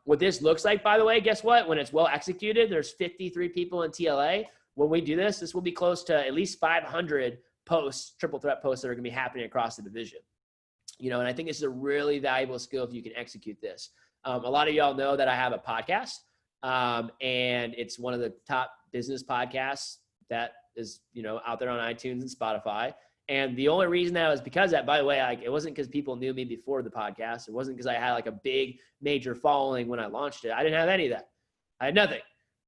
What this looks like, by the way, guess what? When it's well executed, there's 53 people in TLA. When we do this, this will be close to at least 500 posts, triple threat posts that are going to be happening across the division. You know, and I think this is a really valuable skill if you can execute this. A lot of y'all know that I have a podcast, and it's one of the top business podcasts that is, you know, out there on iTunes and Spotify. And the only reason that was because that, by the way, it wasn't because people knew me before the podcast. It wasn't because I had like a big major following when I launched it. I didn't have any of that. I had nothing,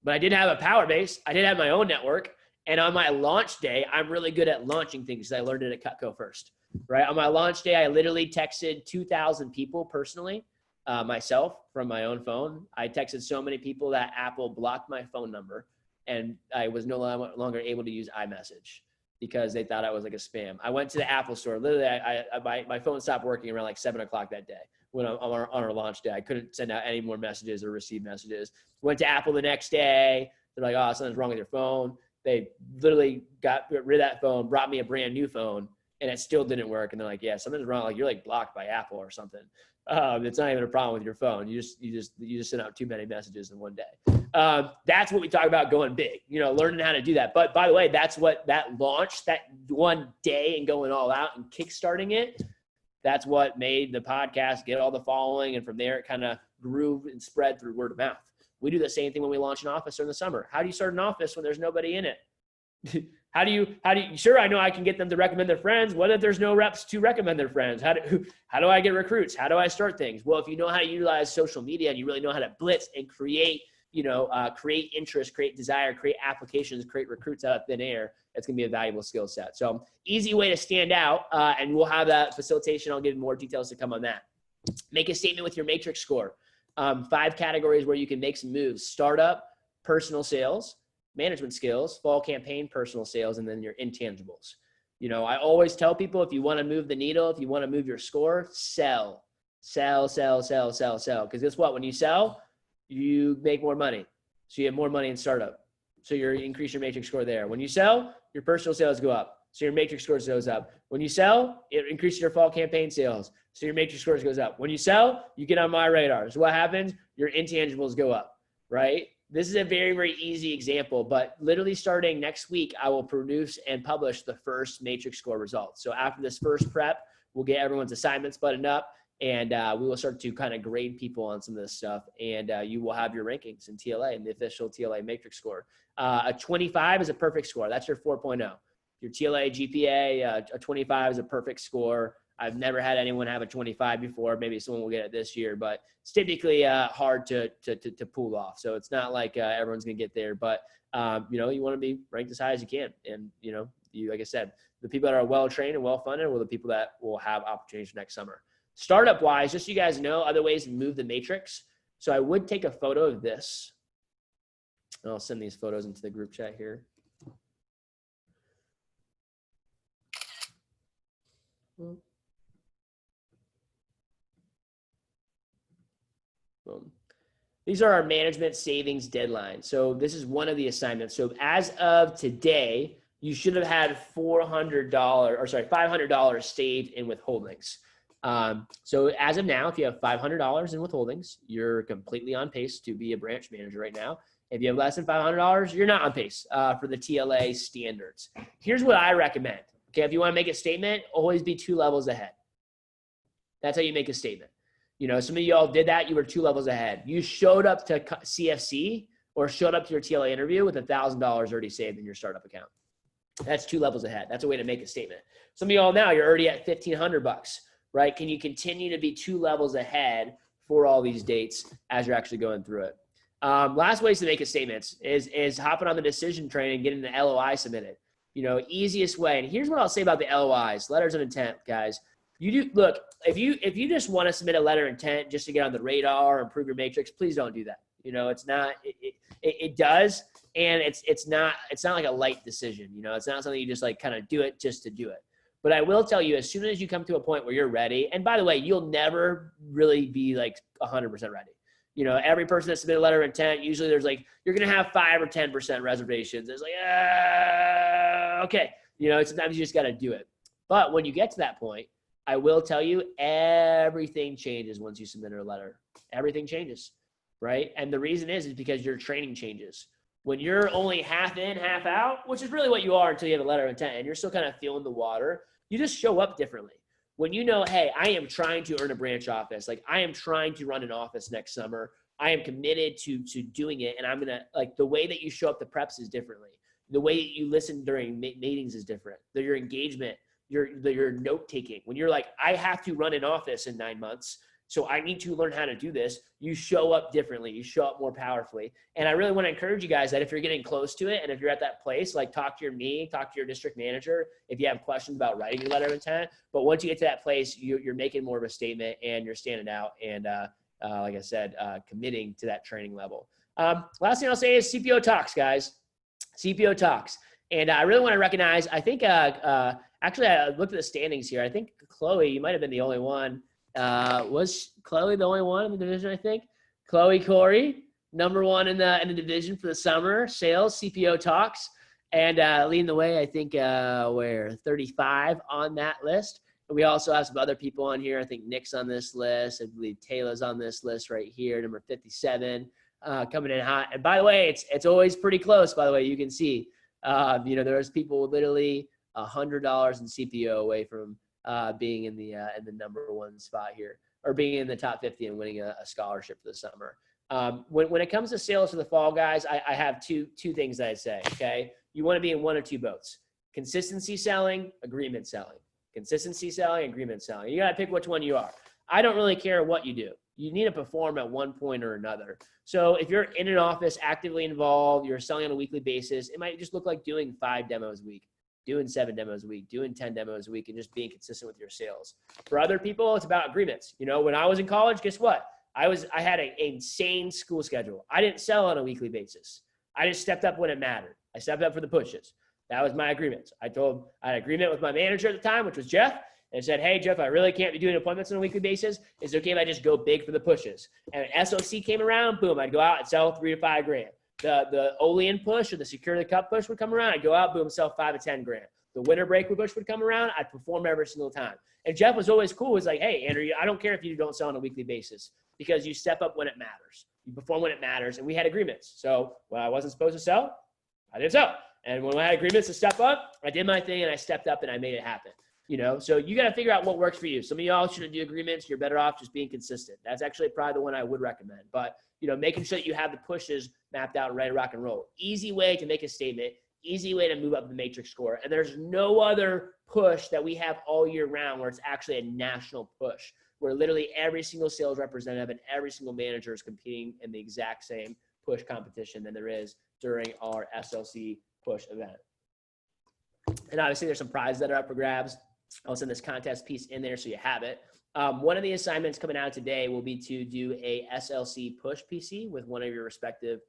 but I did have a power base. I did have my own network. And on my launch day, I'm really good at launching things because I learned it at Cutco first, right? On my launch day, I literally texted 2,000 people personally, myself from my own phone. I texted so many people that Apple blocked my phone number, and I was no longer able to use iMessage because they thought I was like a spam. I went to the Apple store. Literally, my phone stopped working around like 7 o'clock that day when on our launch day. I couldn't send out any more messages or receive messages. Went to Apple the next day. They're like, oh, something's wrong with your phone. They literally got rid of that phone, brought me a brand new phone, and it still didn't work. And they're like, yeah, something's wrong. Like, you're like blocked by Apple or something. It's not even a problem with your phone. You just sent out too many messages in one day. That's what we talk about going big, you know, learning how to do that. But by the way, that's what that launch, that one day and going all out and kickstarting it, that's what made the podcast get all the following. And from there, it kind of grew and spread through word of mouth. We do the same thing when we launch an office in the summer. How do you start an office when there's nobody in it? How do you, sure, I know I can get them to recommend their friends. What if there's no reps to recommend their friends? How do I get recruits? How do I start things? Well, if you know how to utilize social media and you really know how to blitz and create, create interest, create desire, create applications, create recruits out of thin air, that's going to be a valuable skill set. So easy way to stand out. And we'll have that facilitation. I'll give more details to come on that. Make a statement with your matrix score. 5 categories where you can make some moves: startup, personal sales, management skills, fall campaign, personal sales, and then your intangibles. You know, I always tell people, if you want to move the needle, if you want to move your score, sell. Because guess what? When you sell, you make more money. So you have more money in startup. So you increase your matrix score there. When you sell, your personal sales go up. So your matrix score goes up. When you sell, it increases your fall campaign sales. So your matrix scores goes up. When you sell, you get on my radar. So what happens? Your intangibles go up, right? This is a very, very easy example, but literally starting next week, I will produce and publish the first matrix score results. So after this first prep, we'll get everyone's assignments buttoned up, and we will start to kind of grade people on some of this stuff. And you will have your rankings in TLA, in the official TLA matrix score. A 25 is a perfect score. That's your 4.0. Your TLA GPA, a 25 is a perfect score. I've never had anyone have a 25 before. Maybe someone will get it this year, but it's typically hard to pull off. So it's not like everyone's going to get there, but you want to be ranked as high as you can. And, You, like I said, the people that are well trained and well funded will the people that will have opportunities next summer. Startup wise, just so you guys know, other ways to move the matrix. So I would take a photo of this. And I'll send these photos into the group chat here. Boom. These are our management savings deadlines. So this is one of the assignments. So as of today, you should have had $500 saved in withholdings. So as of now, if you have $500 in withholdings, you're completely on pace to be a branch manager right now. If you have less than $500, you're not on pace for the TLA standards. Here's what I recommend. Okay, if you want to make a statement, always be 2 levels ahead. That's how you make a statement. You know, some of y'all did that. You were 2 levels ahead. You showed up to CFC or showed up to your TLA interview with $1,000 already saved in your startup account. That's 2 levels ahead. That's a way to make a statement. Some of y'all now, you're already at $1,500, right? Can you continue to be 2 levels ahead for all these dates as you're actually going through it? Last ways to make a statement is hopping on the decision train and getting the LOI submitted. You know, easiest way. And here's what I'll say about the LOIs, letters of intent, guys. You do look, if you just want to submit a letter of intent just to get on the radar or improve your matrix, please don't do that. You know, it's not, it does. And it's not like a light decision. You know, it's not something you just like kind of do it just to do it. But I will tell you, as soon as you come to a point where you're ready, and by the way, you'll never really be like 100% ready. You know, every person that submitted a letter of intent, usually there's like, you're going to have 5 or 10% reservations. It's like, okay. You know, sometimes you just got to do it. But when you get to that point, I will tell you, everything changes once you submit a letter. Everything changes, right? And the reason is because your training changes. When you're only half in, half out, which is really what you are until you have a letter of intent, and you're still kind of feeling the water, you just show up differently. When you know, hey, I am trying to earn a branch office, like I am trying to run an office next summer, I am committed to doing it, and I'm going to, like, the way that you show up the preps is differently. The way that you listen during meetings is different. Your engagement, your note taking. When you're like, I have to run an office in 9 months, so I need to learn how to do this, you show up differently. You show up more powerfully. And I really want to encourage you guys that if you're getting close to it and if you're at that place, like talk to your district manager if you have questions about writing your letter of intent. But once you get to that place, you're making more of a statement and you're standing out and, like I said, committing to that training level. Last thing I'll say is CPO talks, guys. CPO talks. And I really want to recognize, I think, actually, I looked at the standings here. I think, Chloe, you might have been the only one. Was Chloe the only one in the division, I think? Chloe Corey, #1 in the division for the summer, sales, CPO talks. And leading the way, I think, we're 35 on that list. And we also have some other people on here. I think Nick's on this list. I believe Taylor's on this list right here, number 57, coming in hot. And by the way, it's always pretty close, by the way, you can see. You know, there's people literally $100 in CPO away from being in the #1 spot here, or being in the top 50 and winning a scholarship for the summer. When it comes to sales for the fall, guys, I have two things that I say. Okay, you want to be in one or two boats: consistency selling, agreement selling. Consistency selling, agreement selling. You got to pick which one you are. I don't really care what you do. You need to perform at one point or another. So if you're in an office, actively involved, you're selling on a weekly basis, it might just look like doing 5 demos a week, doing 7 demos a week, doing 10 demos a week, and just being consistent with your sales. For other people, it's about agreements. You know, when I was in college, guess what? I had an insane school schedule. I didn't sell on a weekly basis. I just stepped up when it mattered. I stepped up for the pushes. That was my agreement. I had an agreement with my manager at the time, which was Jeff, and said, hey, Jeff, I really can't be doing appointments on a weekly basis. Is it okay if I just go big for the pushes? And when SOC came around, boom, I'd go out and sell 3 to 5 grand. The Olean push or the Secure the Cup push would come around. I'd go out, boom, sell 5 to 10 grand. The winter break push would come around. I'd perform every single time. And Jeff was always cool. He was like, hey, Andrew, I don't care if you don't sell on a weekly basis because you step up when it matters. You perform when it matters. And we had agreements. So when I wasn't supposed to sell, I didn't sell. And when I had agreements to step up, I did my thing and I stepped up and I made it happen. You know, so you got to figure out what works for you. Some of y'all shouldn't do agreements. You're better off just being consistent. That's actually probably the one I would recommend. But, you know, making sure that you have the pushes mapped out and ready to rock and roll. Easy way to make a statement. Easy way to move up the matrix score. And there's no other push that we have all year round where it's actually a national push, where literally every single sales representative and every single manager is competing in the exact same push competition than there is during our SLC push event. And obviously there's some prizes that are up for grabs. I'll send this contest piece in there so you have it. One of the assignments coming out today will be to do a SLC push PC with one of your respective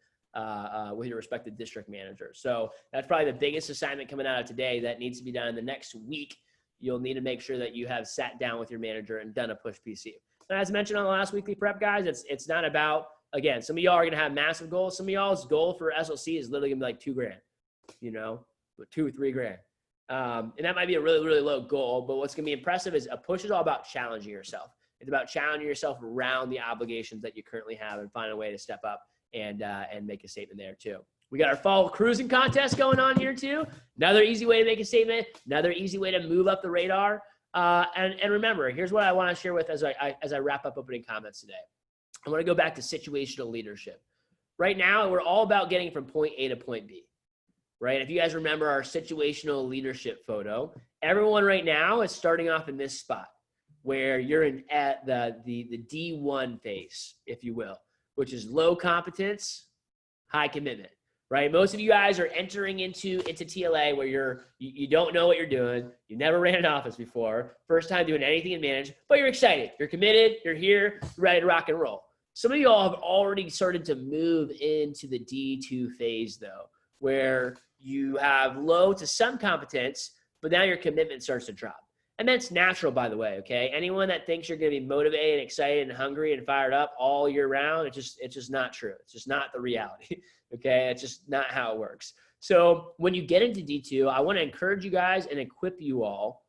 district managers. So that's probably the biggest assignment coming out of today that needs to be done in the next week. You'll need to make sure that you have sat down with your manager and done a push PC. And as mentioned on the last weekly prep, guys, it's not about, again, some of y'all are going to have massive goals. Some of y'all's goal for SLC is literally going to be like $2,000, but $2 or $3,000. And that might be a really, really low goal, but what's going to be impressive is a push is all about challenging yourself. It's about challenging yourself around the obligations that you currently have and find a way to step up and make a statement there too. We got our fall cruising contest going on here too. Another easy way to make a statement, another easy way to move up the radar. And remember, here's what I want to share with as I wrap up opening comments today. I want to go back to situational leadership. Right now, we're all about getting from point A to point B. Right? If you guys remember our situational leadership photo, everyone right now is starting off in this spot where you're at the D1 phase, if you will, which is low competence, high commitment, right? Most of you guys are entering into TLA where you don't know what you're doing. You never ran an office before, first time doing anything in management, but you're excited. You're committed. You're here, ready to rock and roll. Some of you all have already started to move into the D2 phase though, where you have low to some competence, but now your commitment starts to drop. And that's natural, by the way, okay? Anyone that thinks you're going to be motivated and excited and hungry and fired up all year round, it's just not true. It's just not the reality, okay? It's just not how it works. So when you get into D2, I want to encourage you guys and equip you all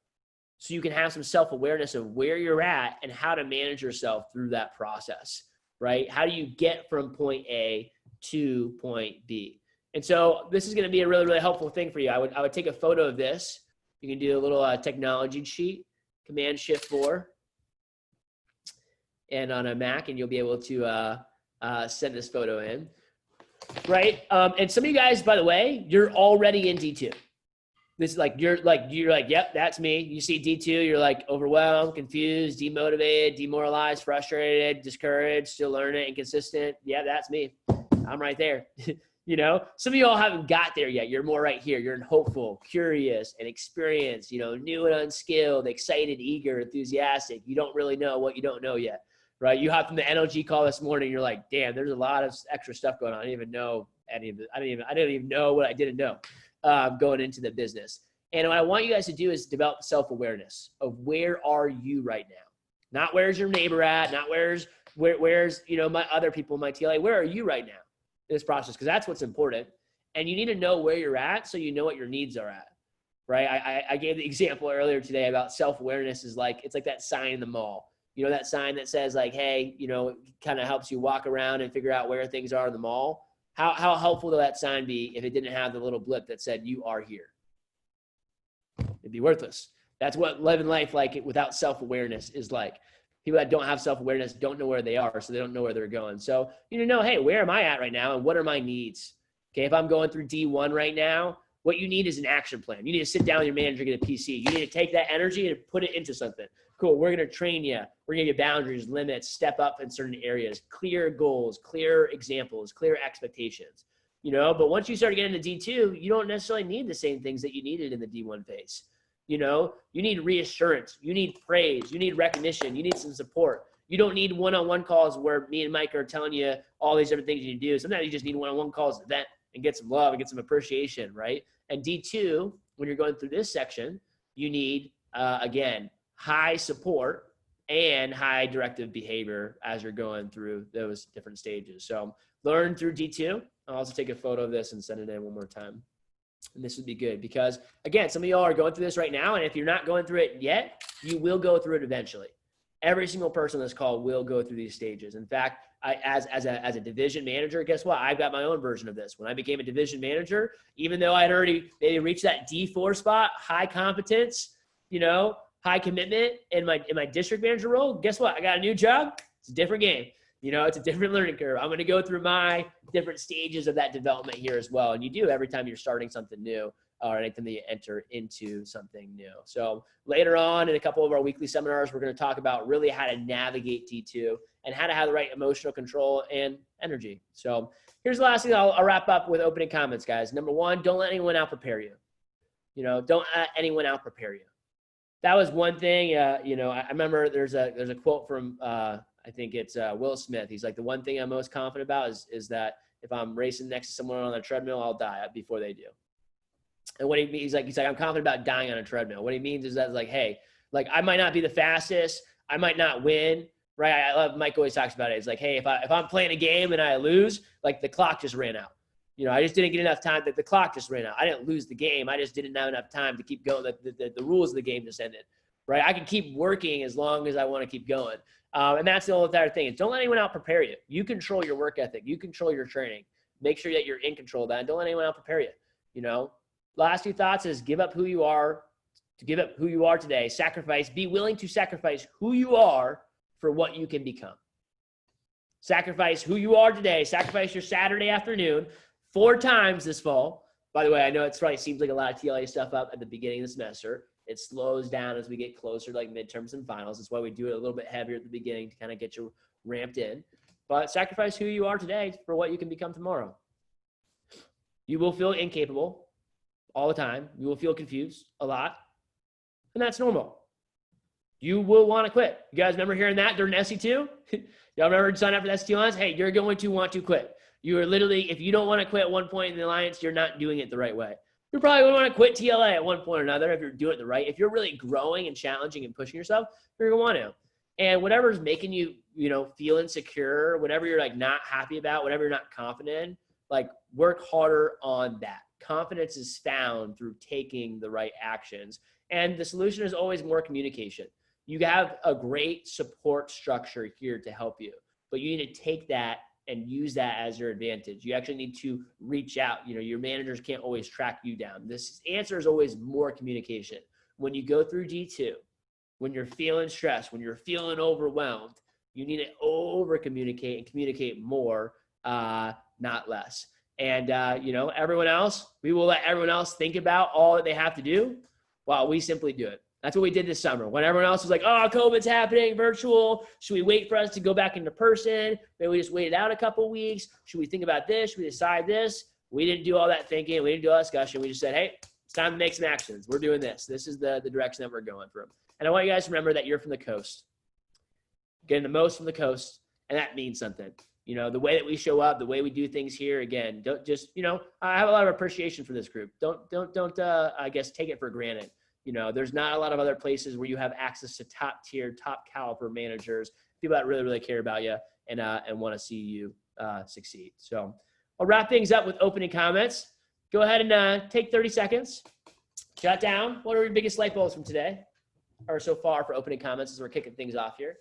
so you can have some self-awareness of where you're at and how to manage yourself through that process, right? How do you get from point A to point B? And so this is going to be a really, really helpful thing for you. I would take a photo of this. You can do a little technology sheet, Command-Shift-4, and on a Mac, and you'll be able to send this photo in, right? And some of you guys, by the way, you're already in D2. This is you're like, yep, that's me. You see D2, you're like overwhelmed, confused, demotivated, demoralized, frustrated, discouraged, still learning, inconsistent. Yeah, that's me. I'm right there. Some of you all haven't got there yet. You're more right here. You're hopeful, curious, and experienced, new and unskilled, excited, eager, enthusiastic. You don't really know what you don't know yet, right? You hopped from the NLG call this morning. You're like, damn, there's a lot of extra stuff going on. I didn't even know any of it. I didn't even know what I didn't know going into the business. And what I want you guys to do is develop self-awareness of where are you right now? Not where's your neighbor at, not where's my other people in my TLA. Where are you right now? This process, because that's what's important. And you need to know where you're at so you know what your needs are at, right? I gave the example earlier today about self-awareness is it's like that sign in the mall. That sign that says hey, it kind of helps you walk around and figure out where things are in the mall. How helpful would that sign be if it didn't have the little blip that said you are here? It'd be worthless. That's what living life without self-awareness is like. People that don't have self-awareness don't know where they are, so they don't know where they're going. So you need to know, hey, where am I at right now and what are my needs? Okay, if I'm going through D1 right now, what you need is an action plan. You need to sit down with your manager, get a PC. You need to take that energy and put it into something. Cool, we're going to train you. We're going to give you boundaries, limits, step up in certain areas, clear goals, clear examples, clear expectations. But once you start getting into D2, you don't necessarily need the same things that you needed in the D1 phase. You need reassurance. You need praise. You need recognition. You need some support. You don't need one-on-one calls where me and Mike are telling you all these different things you need to do. Sometimes you just need one-on-one calls to vent and get some love and get some appreciation, right? And D2, when you're going through this section, you need, again, high support and high directive behavior as you're going through those different stages. So learn through D2. I'll also take a photo of this and send it in one more time. And this would be good because, again, some of y'all are going through this right now. And if you're not going through it yet, you will go through it eventually. Every single person on this call will go through these stages. In fact, as a division manager, guess what? I've got my own version of this. When I became a division manager, even though I'd already maybe reached that D4 spot, high competence, high commitment in my district manager role, guess what? I got a new job. It's a different game. It's a different learning curve. I'm going to go through my different stages of that development here as well. And you do every time you're starting something new or anytime that you enter into something new. So later on in a couple of our weekly seminars, we're going to talk about really how to navigate D2 and how to have the right emotional control and energy. So here's the last thing I'll wrap up with opening comments, guys. Number one, don't let anyone out prepare you. Don't let anyone out prepare you. That was one thing. I remember there's a quote from I think it's Will Smith. He's like, the one thing I'm most confident about is that if I'm racing next to someone on a treadmill, I'll die before they do. And what he means, he's like, I'm confident about dying on a treadmill. What he means is that, like, hey, like, I might not be the fastest, I might not win, right? I love Mike always talks about it. It's like, hey, if I'm playing a game and I lose, like, the clock just ran out. I just didn't get enough time. That the clock just ran out. I didn't lose the game. I just didn't have enough time to keep going. The rules of the game just ended, right? I can keep working as long as I want to keep going. And that's the whole entire thing. Is don't let anyone out prepare you. You control your work ethic. You control your training. Make sure that you're in control of that. And don't let anyone out prepare you. Last two thoughts is give up who you are, to give up who you are today. Sacrifice. Be willing to sacrifice who you are for what you can become. Sacrifice who you are today. Sacrifice your Saturday afternoon 4 times this fall. By the way, I know it probably seems like a lot of TLA stuff up at the beginning of the semester. It slows down as we get closer to like midterms and finals. That's why we do it a little bit heavier at the beginning to kind of get you ramped in. But sacrifice who you are today for what you can become tomorrow. You will feel incapable all the time. You will feel confused a lot. And that's normal. You will want to quit. You guys remember hearing that during SC2? Y'all remember signing up for the SC2 Alliance? Hey, you're going to want to quit. You are literally, if you don't want to quit at one point in the Alliance, you're not doing it the right way. You're probably going to want to quit TLA at one point or another if you're doing it the right. If you're really growing and challenging and pushing yourself, you're going to want to. And whatever's making you, feel insecure, whatever you're like not happy about, whatever you're not confident in, like work harder on that. Confidence is found through taking the right actions. And the solution is always more communication. You have a great support structure here to help you, but you need to take that and use that as your advantage. You actually need to reach out. Your managers can't always track you down. This answer is always more communication. When you go through D2, when you're feeling stressed, when you're feeling overwhelmed, you need to over communicate and communicate more, not less. And, everyone else, we will let everyone else think about all that they have to do while we simply do it. That's what we did this summer. When everyone else was like, oh, COVID's happening, virtual. Should we wait for us to go back into person? Maybe we just wait it out a couple weeks. Should we think about this? Should we decide this? We didn't do all that thinking. We didn't do all that discussion. We just said, hey, it's time to make some actions. We're doing this. This is the direction that we're going through. And I want you guys to remember that you're from the coast. Getting the most from the coast, and that means something. The way that we show up, the way we do things here, again, don't just, I have a lot of appreciation for this group. Don't I guess, take it for granted. There's not a lot of other places where you have access to top tier, top caliber managers, people that really, really care about you and want to see you succeed. So I'll wrap things up with opening comments. Go ahead and take 30 seconds. Jot down what are your biggest light bulbs from today or so far for opening comments as we're kicking things off here.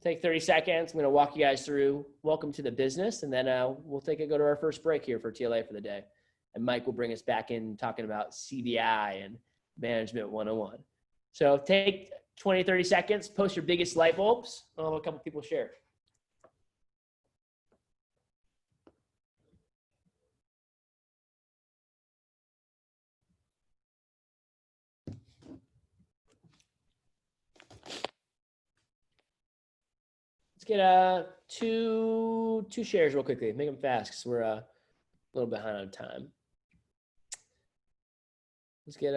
Take 30 seconds. I'm going to walk you guys through welcome to the business, and then we'll go to our first break here for TLA for the day. And Mike will bring us back in talking about CBI and Management 101. So take 20, 30 seconds, post your biggest light bulbs. I'll have a couple people share. Let's get two shares real quickly. Make them fast because we're a little behind on time. Let's get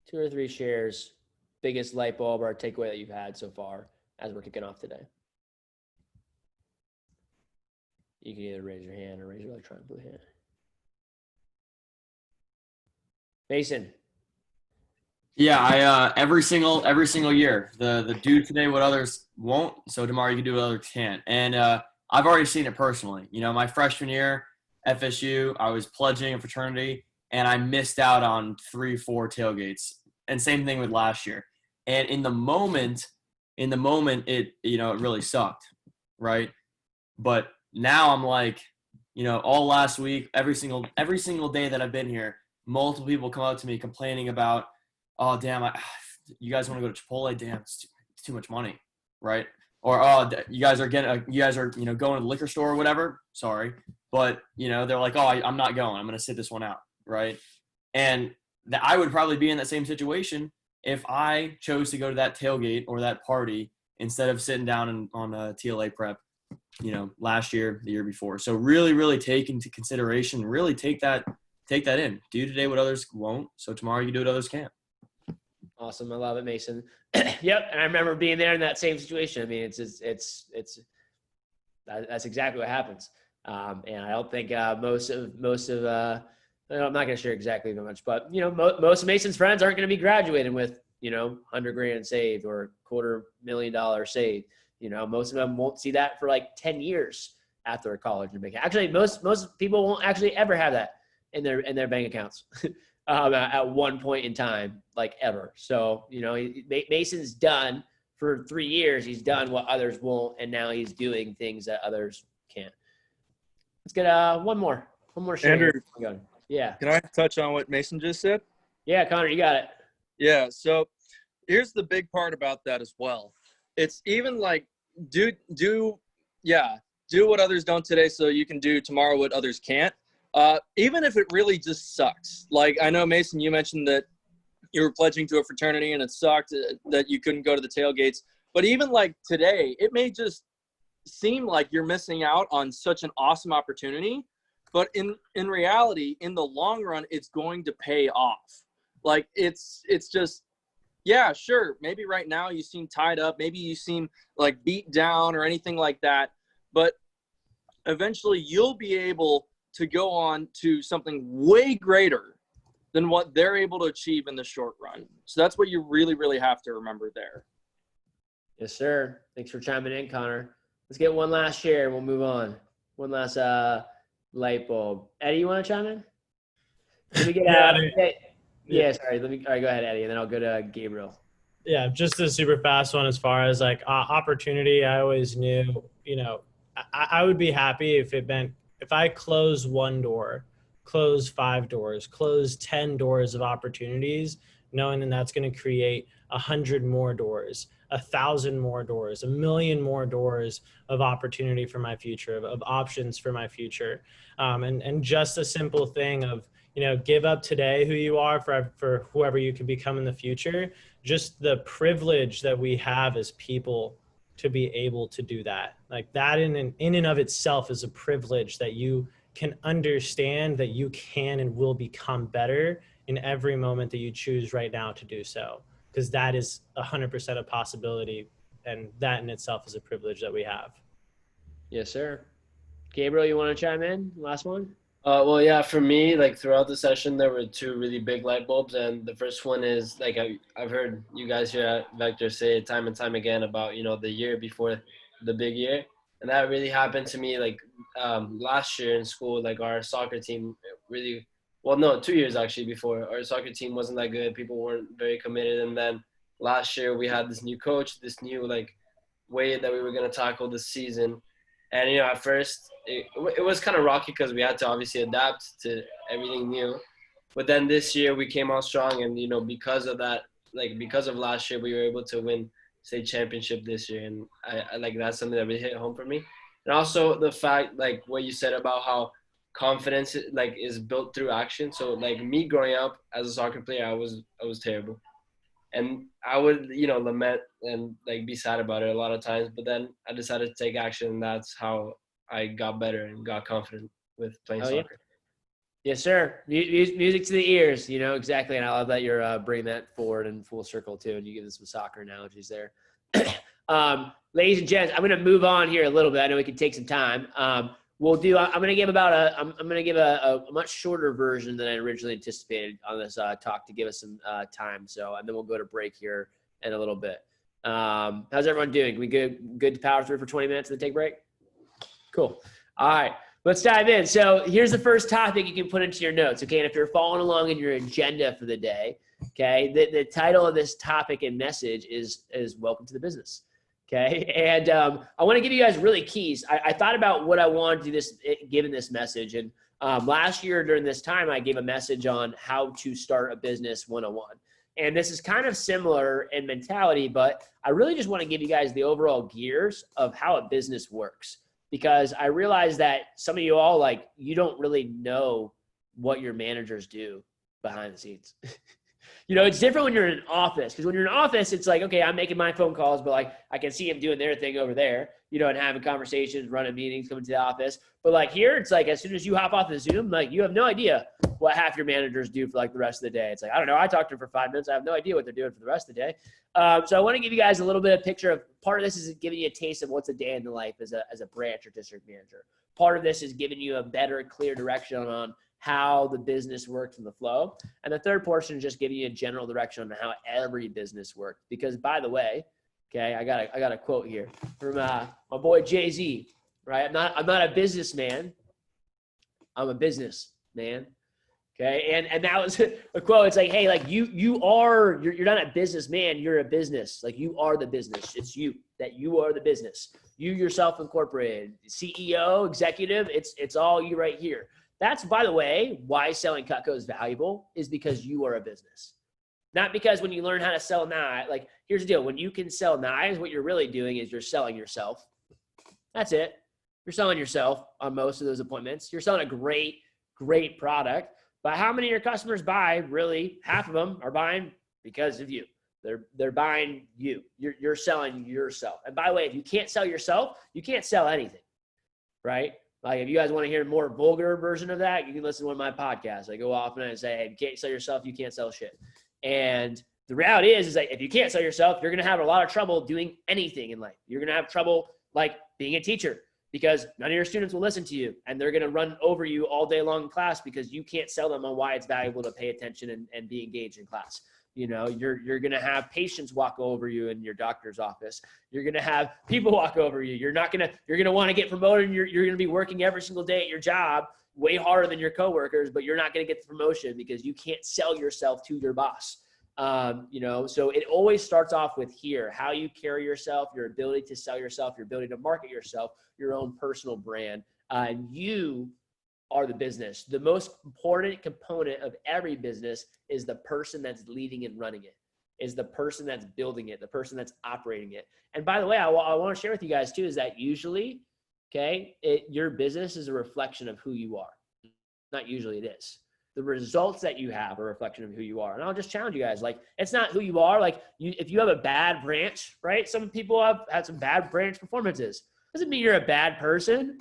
2 or 3 shares, biggest light bulb or takeaway that you've had so far as we're kicking off today. You can either raise your hand or raise your electronic blue hand. Mason. Yeah, every single year, the do today what others won't, so tomorrow you can do what others can't. And I've already seen it personally. My freshman year, FSU, I was pledging a fraternity, and I missed out on 3-4 tailgates. And same thing with last year. And in the moment, it it really sucked, right? But now I'm like, all last week, every single day that I've been here, multiple people come up to me complaining about, oh damn, you guys want to go to Chipotle? Damn, it's too much money, right? Or oh, you guys are going to the liquor store or whatever. Sorry, but they're like, oh, I'm not going. I'm going to sit this one out, right? And I would probably be in that same situation if I chose to go to that tailgate or that party instead of sitting down on a TLA prep last year, the year before. So really, really take into consideration, really take that in. Do today what others won't, so tomorrow you can do what others can't. Awesome. I love it, Mason. Yep. And I remember being there in that same situation. I mean, that's exactly what happens. And I don't think most of I'm not going to share exactly how much, but most of Mason's friends aren't going to be graduating with $100,000 saved or $250,000 saved. Most of them won't see that for like 10 years after college. Actually, most people won't actually ever have that in their bank accounts at one point in time, like ever. So Mason's done for 3 years. He's done what others won't, and now he's doing things that others can't. Let's get one more share. Andrew, yeah. Can I touch on what Mason just said? Yeah, Connor, you got it. Yeah. So here's the big part about that as well. It's even like do what others don't today so you can do tomorrow what others can't. Even if it really just sucks. Like I know, Mason, you mentioned that you were pledging to a fraternity and it sucked that you couldn't go to the tailgates. But even like today, it may just seem like you're missing out on such an awesome opportunity. But in reality, in the long run, it's going to pay off. Like it's just, yeah, sure. Maybe right now you seem tied up. Maybe you seem like beat down or anything like that. But eventually you'll be able to go on to something way greater than what they're able to achieve in the short run. So that's what you really, really have to remember there. Yes, sir. Thanks for chiming in, Connor. Let's get one last share and we'll move on. One last light bulb. Eddie, you want to chime in? Let me get sorry. All right, go ahead, Eddie, and then I'll go to Gabriel. Yeah, just a super fast one as far as like opportunity. I always knew, I would be happy if it meant if I close one door, close 5 doors, close 10 doors of opportunities, knowing that that's going to create 100 more doors, 1,000 more doors, 1,000,000 more doors of opportunity for my future, of options for my future. And just a simple thing of, give up today who you are for whoever you can become in the future. Just the privilege that we have as people to be able to do that. Like that in and of itself is a privilege that you can understand that you can and will become better in every moment that you choose right now to do so. Because that is 100% a possibility. And that in itself is a privilege that we have. Yes, sir. Gabriel, you want to chime in? Last one? Well, yeah, for me, like throughout the session, there were 2 really big light bulbs. And the first one is like, I've heard you guys here at Vector say it time and time again about, the year before the big year. And that really happened to me like last year in school. Like our soccer team really, 2 years actually before, our soccer team wasn't that good. People weren't very committed. And then last year we had this new coach, this new like way that we were going to tackle this season. And, at first it was kind of rocky because we had to obviously adapt to everything new. But then this year we came out strong. And, because of that, like because of last year, we were able to win state championship this year. And I like that's something that really hit home for me. And also the fact, like what you said about how confidence like is built through action. So like me growing up as a soccer player, I was terrible. And I would, lament and like be sad about it a lot of times. But then I decided to take action, and that's how I got better and got confident with playing soccer. Yeah. Yes, sir. Music to the ears, exactly. And I love that you're bringing that forward in full circle too. And you give us some soccer analogies there. Ladies and gents, I'm going to move on here a little bit. I know we can take some time. I'm going to give a much shorter version than I originally anticipated on this talk to give us some time. And then we'll go to break here in a little bit. How's everyone doing? Can we good to power through for 20 minutes and then take a break? Cool. All right, let's dive in. So here's the first topic you can put into your notes. Okay. And if you're following along in your agenda for the day, okay, the title of this topic and message is Welcome to the Business. Okay. And I want to give you guys really keys. I thought about what I wanted to do given this message. And last year during this time, I gave a message on how to start a business 101. And this is kind of similar in mentality, but I really just want to give you guys the overall gears of how a business works, because I realize that some of you all, you don't really know what your managers do behind the scenes. You know, it's different when you're in an office, because when you're in an office, it's like, okay, I'm making my phone calls, but like I can see them doing their thing over there, you know, and having conversations, running meetings, coming to the office. But like here, it's like as soon as you hop off the Zoom, like you have no idea what half your managers do for like the rest of the day. It's like, I don't know, I talked to them for 5 minutes. I have no idea what they're doing for the rest of the day. So I want to give you guys a little bit of picture of, part of this is giving you a taste of what's a day in the life as a branch or district manager. Part of this is giving you a better, clear direction on how the business works in the flow. And the third portion is just giving you a general direction on how every business works. Because by the way, okay, I got a quote here from my boy Jay-Z, right? I'm not a businessman. I'm a businessman. Okay. And that was a quote. It's like, hey, like you're not a businessman, you're a business. Like you are the business. It's you, that you are the business. You yourself incorporated, CEO, executive, it's all you right here. That's, by the way, why selling Cutco is valuable, is because you are a business. Not because when you learn how to sell knives, like here's the deal. When you can sell knives, what you're really doing is you're selling yourself. That's it. You're selling yourself on most of those appointments. You're selling a great product. But how many of your customers buy? Really, half of them are buying because of you. They're buying you. You're selling yourself. And by the way, if you can't sell yourself, you can't sell anything, right? Like if you guys want to hear a more vulgar version of that, you can listen to one of my podcasts. I go off and I say, hey, if you can't sell yourself, you can't sell shit. And the reality is that if you can't sell yourself, you're going to have a lot of trouble doing anything in life. You're going to have trouble like being a teacher, because none of your students will listen to you and they're going to run over you all day long in class because you can't sell them on why it's valuable to pay attention and be engaged in class. You know, you're going to have patients walk over you in your doctor's office. You're going to have people walk over you. You're going to want to get promoted. And you're going to be working every single day at your job way harder than your coworkers, but you're not going to get the promotion because you can't sell yourself to your boss. You know, so it always starts off with here, how you carry yourself, your ability to sell yourself, your ability to market yourself, your own personal brand. And you are the business. The most important component of every business is the person that's leading and running it, is the person that's building it, the person that's operating it. And by the way, I want to share with you guys too, is that usually, okay, your business is a reflection of who you are. Not usually, it is. The results that you have are a reflection of who you are. And I'll just challenge you guys, like, it's not who you are. Like if you have a bad branch, right? Some people have had some bad branch performances. Doesn't mean you're a bad person.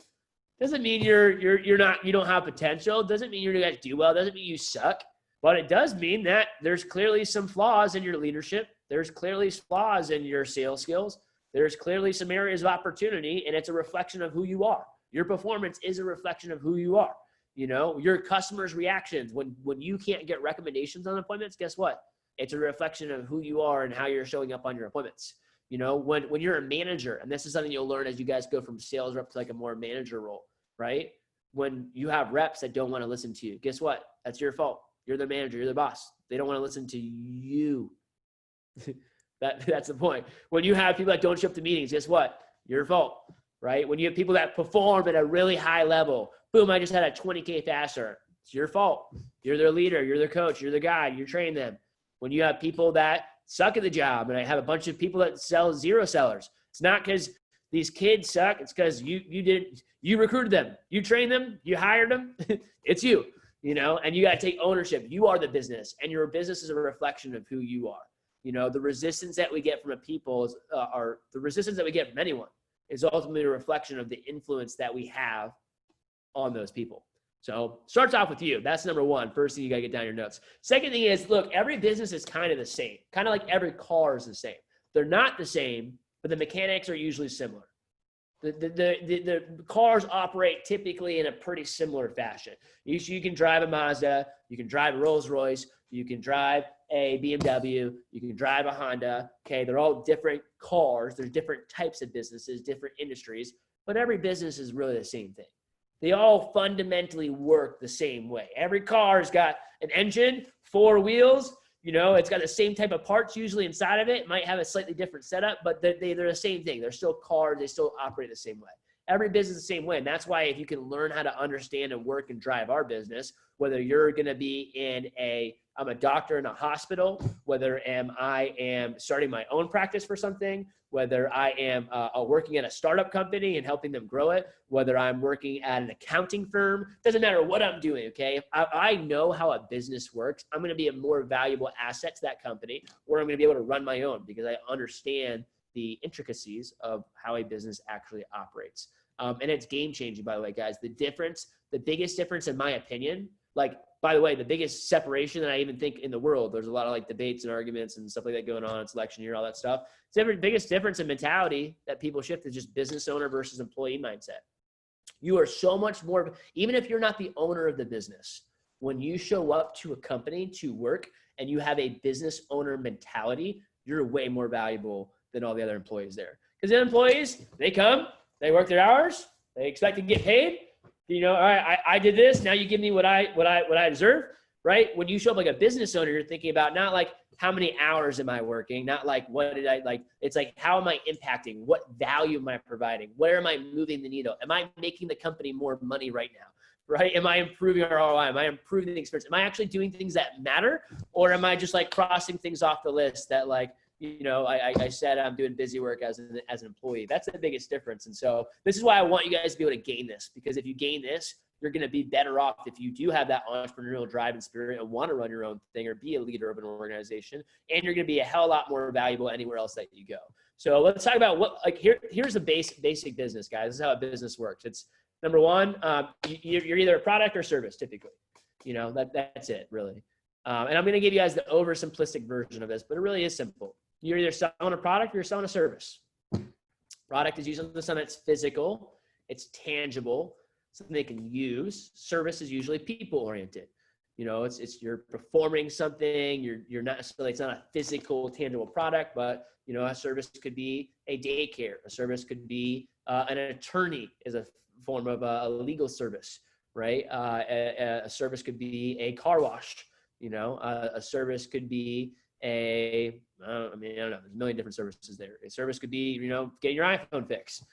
Doesn't mean you don't have potential. Doesn't mean you're going to do well. Doesn't mean you suck. But it does mean that there's clearly some flaws in your leadership. There's clearly flaws in your sales skills. There's clearly some areas of opportunity, and it's a reflection of who you are. Your performance is a reflection of who you are. You know, your customers' reactions when you can't get recommendations on appointments, guess what? It's a reflection of who you are and how you're showing up on your appointments. You know, when you're a manager, and this is something you'll learn as you guys go from sales rep to like a more manager role, right? When you have reps that don't want to listen to you, guess what? That's your fault. You're the manager, you're the boss. They don't want to listen to you. That's the point. When you have people that don't show up to meetings, guess what? Your fault, right? When you have people that perform at a really high level, boom, I just had a 20K faster. It's your fault. You're their leader, you're their coach, you're the guide, you train them. When you have people that suck at the job, and I have a bunch of people that sell zero sellers, it's not because these kids suck. It's because you recruited them, you trained them, you hired them. It's you, you know, and you got to take ownership. You are the business, and your business is a reflection of who you are. You know, the resistance that we get from a people is, the resistance that we get from anyone is ultimately a reflection of the influence that we have on those people. So starts off with you. That's number one. First thing you got to get down your notes. Second thing is, look, every business is kind of the same. Kind of like every car is the same. They're not the same, but the mechanics are usually similar. The cars operate typically in a pretty similar fashion. You can drive a Mazda, you can drive a Rolls Royce, you can drive a BMW, you can drive a Honda. Okay, they're all different cars. There's different types of businesses, different industries, but every business is really the same thing. They all fundamentally work the same way. Every car has got an engine, 4 wheels. You know, it's got the same type of parts usually inside of it. It might have a slightly different setup, but they're the same thing. They're still cars. They still operate the same way. Every business is the same way. And that's why if you can learn how to understand and work and drive our business, whether you're going to be in a I'm a doctor in a hospital, whether I am starting my own practice for something, whether I am working at a startup company and helping them grow it, whether I'm working at an accounting firm, doesn't matter what I'm doing, okay? If I know how a business works, I'm gonna be a more valuable asset to that company, or I'm gonna be able to run my own because I understand the intricacies of how a business actually operates. And it's game changing, by the way, guys. The biggest difference in my opinion, like, by the way, the biggest separation that I even think in the world, there's a lot of like debates and arguments and stuff like that going on. It's election year, all that stuff. The biggest difference in mentality that people shift is just business owner versus employee mindset. You are so much more, even if you're not the owner of the business, when you show up to a company to work and you have a business owner mentality, you're way more valuable than all the other employees there. Because the employees, they come, they work their hours, they expect to get paid. You know, all right, I did this. Now you give me what I deserve, right? When you show up like a business owner, you're thinking about not like how many hours am I working, not like what did I like. It's like how am I impacting? What value am I providing? Where am I moving the needle? Am I making the company more money right now? Right? Am I improving our ROI? Am I improving the experience? Am I actually doing things that matter, or am I just like crossing things off the list that like, you know, I said I'm doing busy work as an employee. That's the biggest difference. And so this is why I want you guys to be able to gain this, because if you gain this, you're going to be better off if you do have that entrepreneurial drive and spirit and want to run your own thing or be a leader of an organization. And you're going to be a hell of a lot more valuable anywhere else that you go. So let's talk about what, like, here's the basic business, guys. This is how a business works. It's number one, you're either a product or service, typically. You know, that's it, really. And I'm going to give you guys the oversimplistic version of this, but it really is simple. You're either selling a product or you're selling a service. Product is usually something that's physical, it's tangible, something they can use. Service is usually people-oriented. You know, it's you're performing something. You're not necessarily, it's not a physical, tangible product, but you know, a service could be a daycare. A service could be an attorney is a form of a legal service, right? A service could be a car wash. You know, a service could be I don't know. There's a million different services there. A service could be, you know, getting your iPhone fixed.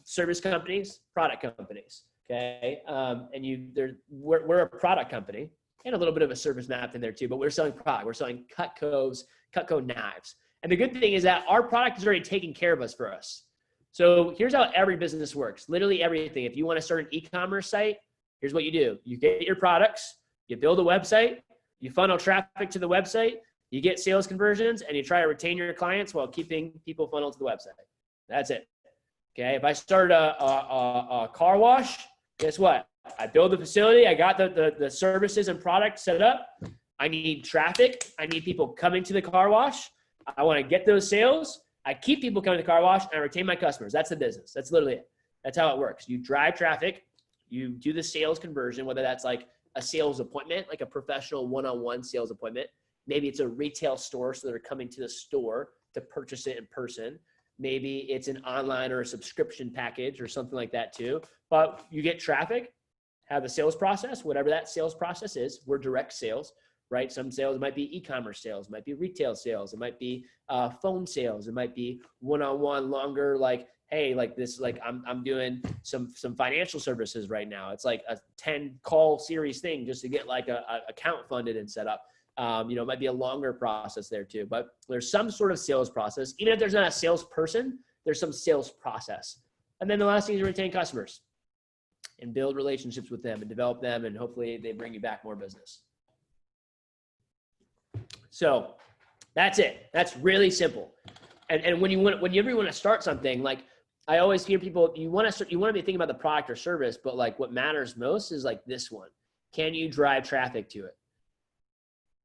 Service companies, product companies. Okay. And we're a product company and a little bit of a service map in there too, but we're selling product. We're selling Cutco knives. And the good thing is that our product is already taking care of us for us. So here's how every business works. Literally everything. If you want to start an e-commerce site, here's what you do. You get your products, you build a website, you funnel traffic to the website, you get sales conversions, and you try to retain your clients while keeping people funneled to the website. That's it. Okay. If I started a car wash, guess what? I build the facility. I got the services and products set up. I need traffic. I need people coming to the car wash. I want to get those sales. I keep people coming to the car wash and I retain my customers. That's the business. That's literally it. That's how it works. You drive traffic. You do the sales conversion, whether that's like a sales appointment, like a professional one-on-one sales appointment. Maybe it's a retail store, so they're coming to the store to purchase it in person. Maybe it's an online or a subscription package or something like that too. But you get traffic, have a sales process, whatever that sales process is. We're direct sales, right? Some sales might be e-commerce sales, might be retail sales, it might be phone sales, it might be one-on-one longer, like, hey, like this, like I'm doing some financial services right now. It's like a 10 call series thing just to get like a account funded and set up. You know, it might be a longer process there too, but there's some sort of sales process. Even if there's not a salesperson, there's some sales process. And then the last thing is retain customers and build relationships with them and develop them. And hopefully they bring you back more business. So that's it. That's really simple. And when you ever want to start something, like I always hear people, you want to be thinking about the product or service, but like what matters most is like this one. Can you drive traffic to it?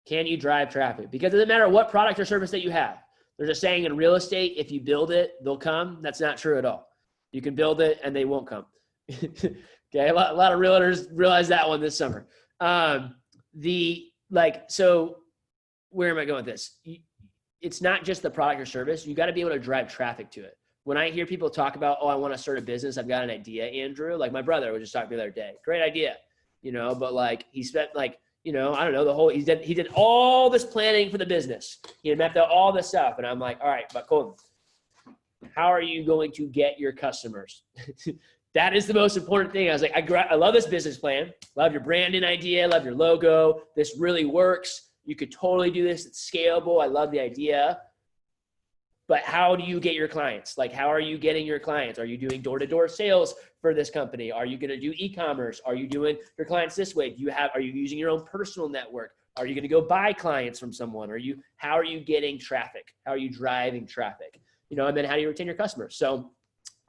Can you drive traffic? Because it doesn't matter what product or service that you have. There's a saying in real estate, if you build it, they'll come. That's not true at all. You can build it and they won't come. Okay, a lot of realtors realized that one this summer. So where am I going with this? It's not just the product or service. You got to be able to drive traffic to it. When I hear people talk about, oh, I want to start a business, I've got an idea, Andrew. Like my brother was just talking the other day. Great idea, you know, but like he spent like, you know, I don't know, he did all this planning for the business. He had mapped out all this stuff. And I'm like, all right, but Colton, how are you going to get your customers? That is the most important thing. I was like, I love this business plan. Love your branding idea. Love your logo. This really works. You could totally do this. It's scalable. I love the idea. But how do you get your clients? Like, how are you getting your clients? Are you doing door-to-door sales for this company? Are you going to do e-commerce? Are you doing your clients this way? Are you using your own personal network? Are you going to go buy clients from someone? How are you getting traffic? How are you driving traffic? And then how do you retain your customers? So,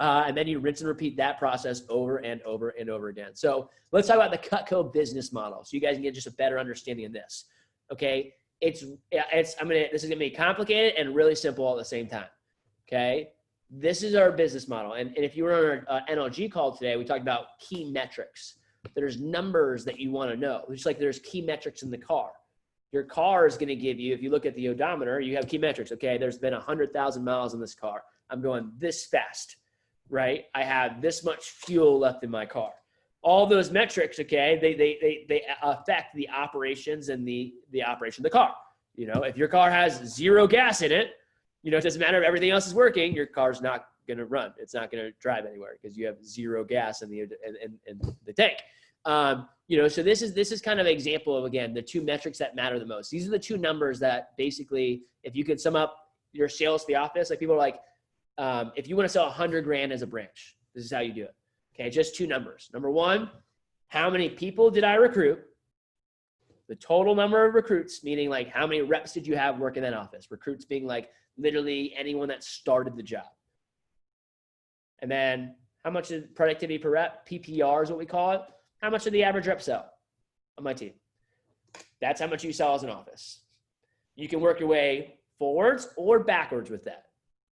and then you rinse and repeat that process over and over and over again. So let's talk about the Cutco business model, so you guys can get just a better understanding of this. Okay, this is gonna be complicated and really simple at the same time. Okay, this is our business model, and if you were on our NLG call today, we talked about key metrics. There's numbers that you want to know, just like there's key metrics in the car. Your car is going to give you, if you look at the odometer, you have key metrics. Okay, there's been 100,000 miles in this car. I'm going this fast, right? I have this much fuel left in my car. All those metrics, okay, they affect the operations and the operation of the car. If your car has 0 gas in it, it doesn't matter if everything else is working, your car's not going to run. It's not going to drive anywhere because you have 0 gas in the tank. So this is kind of an example of, again, the 2 metrics that matter the most. These are the 2 numbers that basically, if you could sum up your sales to the office, like people are like, if you want to sell $100,000 as a branch, this is how you do it. Okay, just 2 numbers. Number 1, how many people did I recruit? The total number of recruits, meaning like how many reps did you have work in that office? Recruits being like literally anyone that started the job. And then how much is productivity per rep? PPR is what we call it. How much did the average rep sell on my team? That's how much you sell as an office. You can work your way forwards or backwards with that.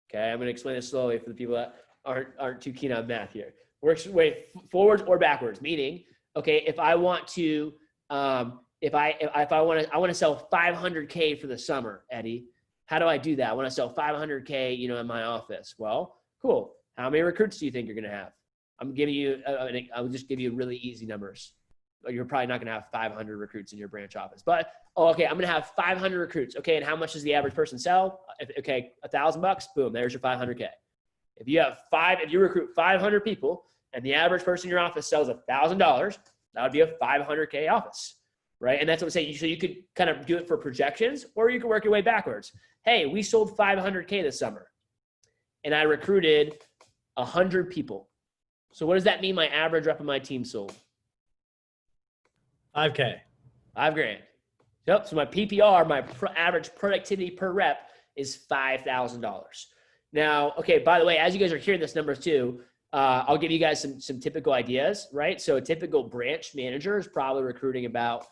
Okay, I'm going to explain this slowly for the people that aren't too keen on math here. Works your way forwards or backwards, meaning, okay, if I want to, if I want to sell 500K for the summer, Eddie, how do I do that? I want to sell 500K, in my office. Well, cool. How many recruits do you think you're going to have? I'm giving you, I'll just give you really easy numbers. You're probably not going to have 500 recruits in your branch office, but, okay, I'm going to have 500 recruits. Okay, and how much does the average person sell? Okay, $1,000, boom, there's your 500K. If you recruit 500 people and the average person in your office sells $1,000, that would be a 500K office, right? And that's what I'm saying. So you could kind of do it for projections, or you could work your way backwards. Hey, we sold 500K this summer, and I recruited 100 people. So what does that mean my average rep of my team sold? $5K. $5,000. Yep. So my PPR, my average productivity per rep, is $5,000. Now, okay, by the way, as you guys are hearing this numbers too, I'll give you guys some typical ideas, right? So a typical branch manager is probably recruiting about,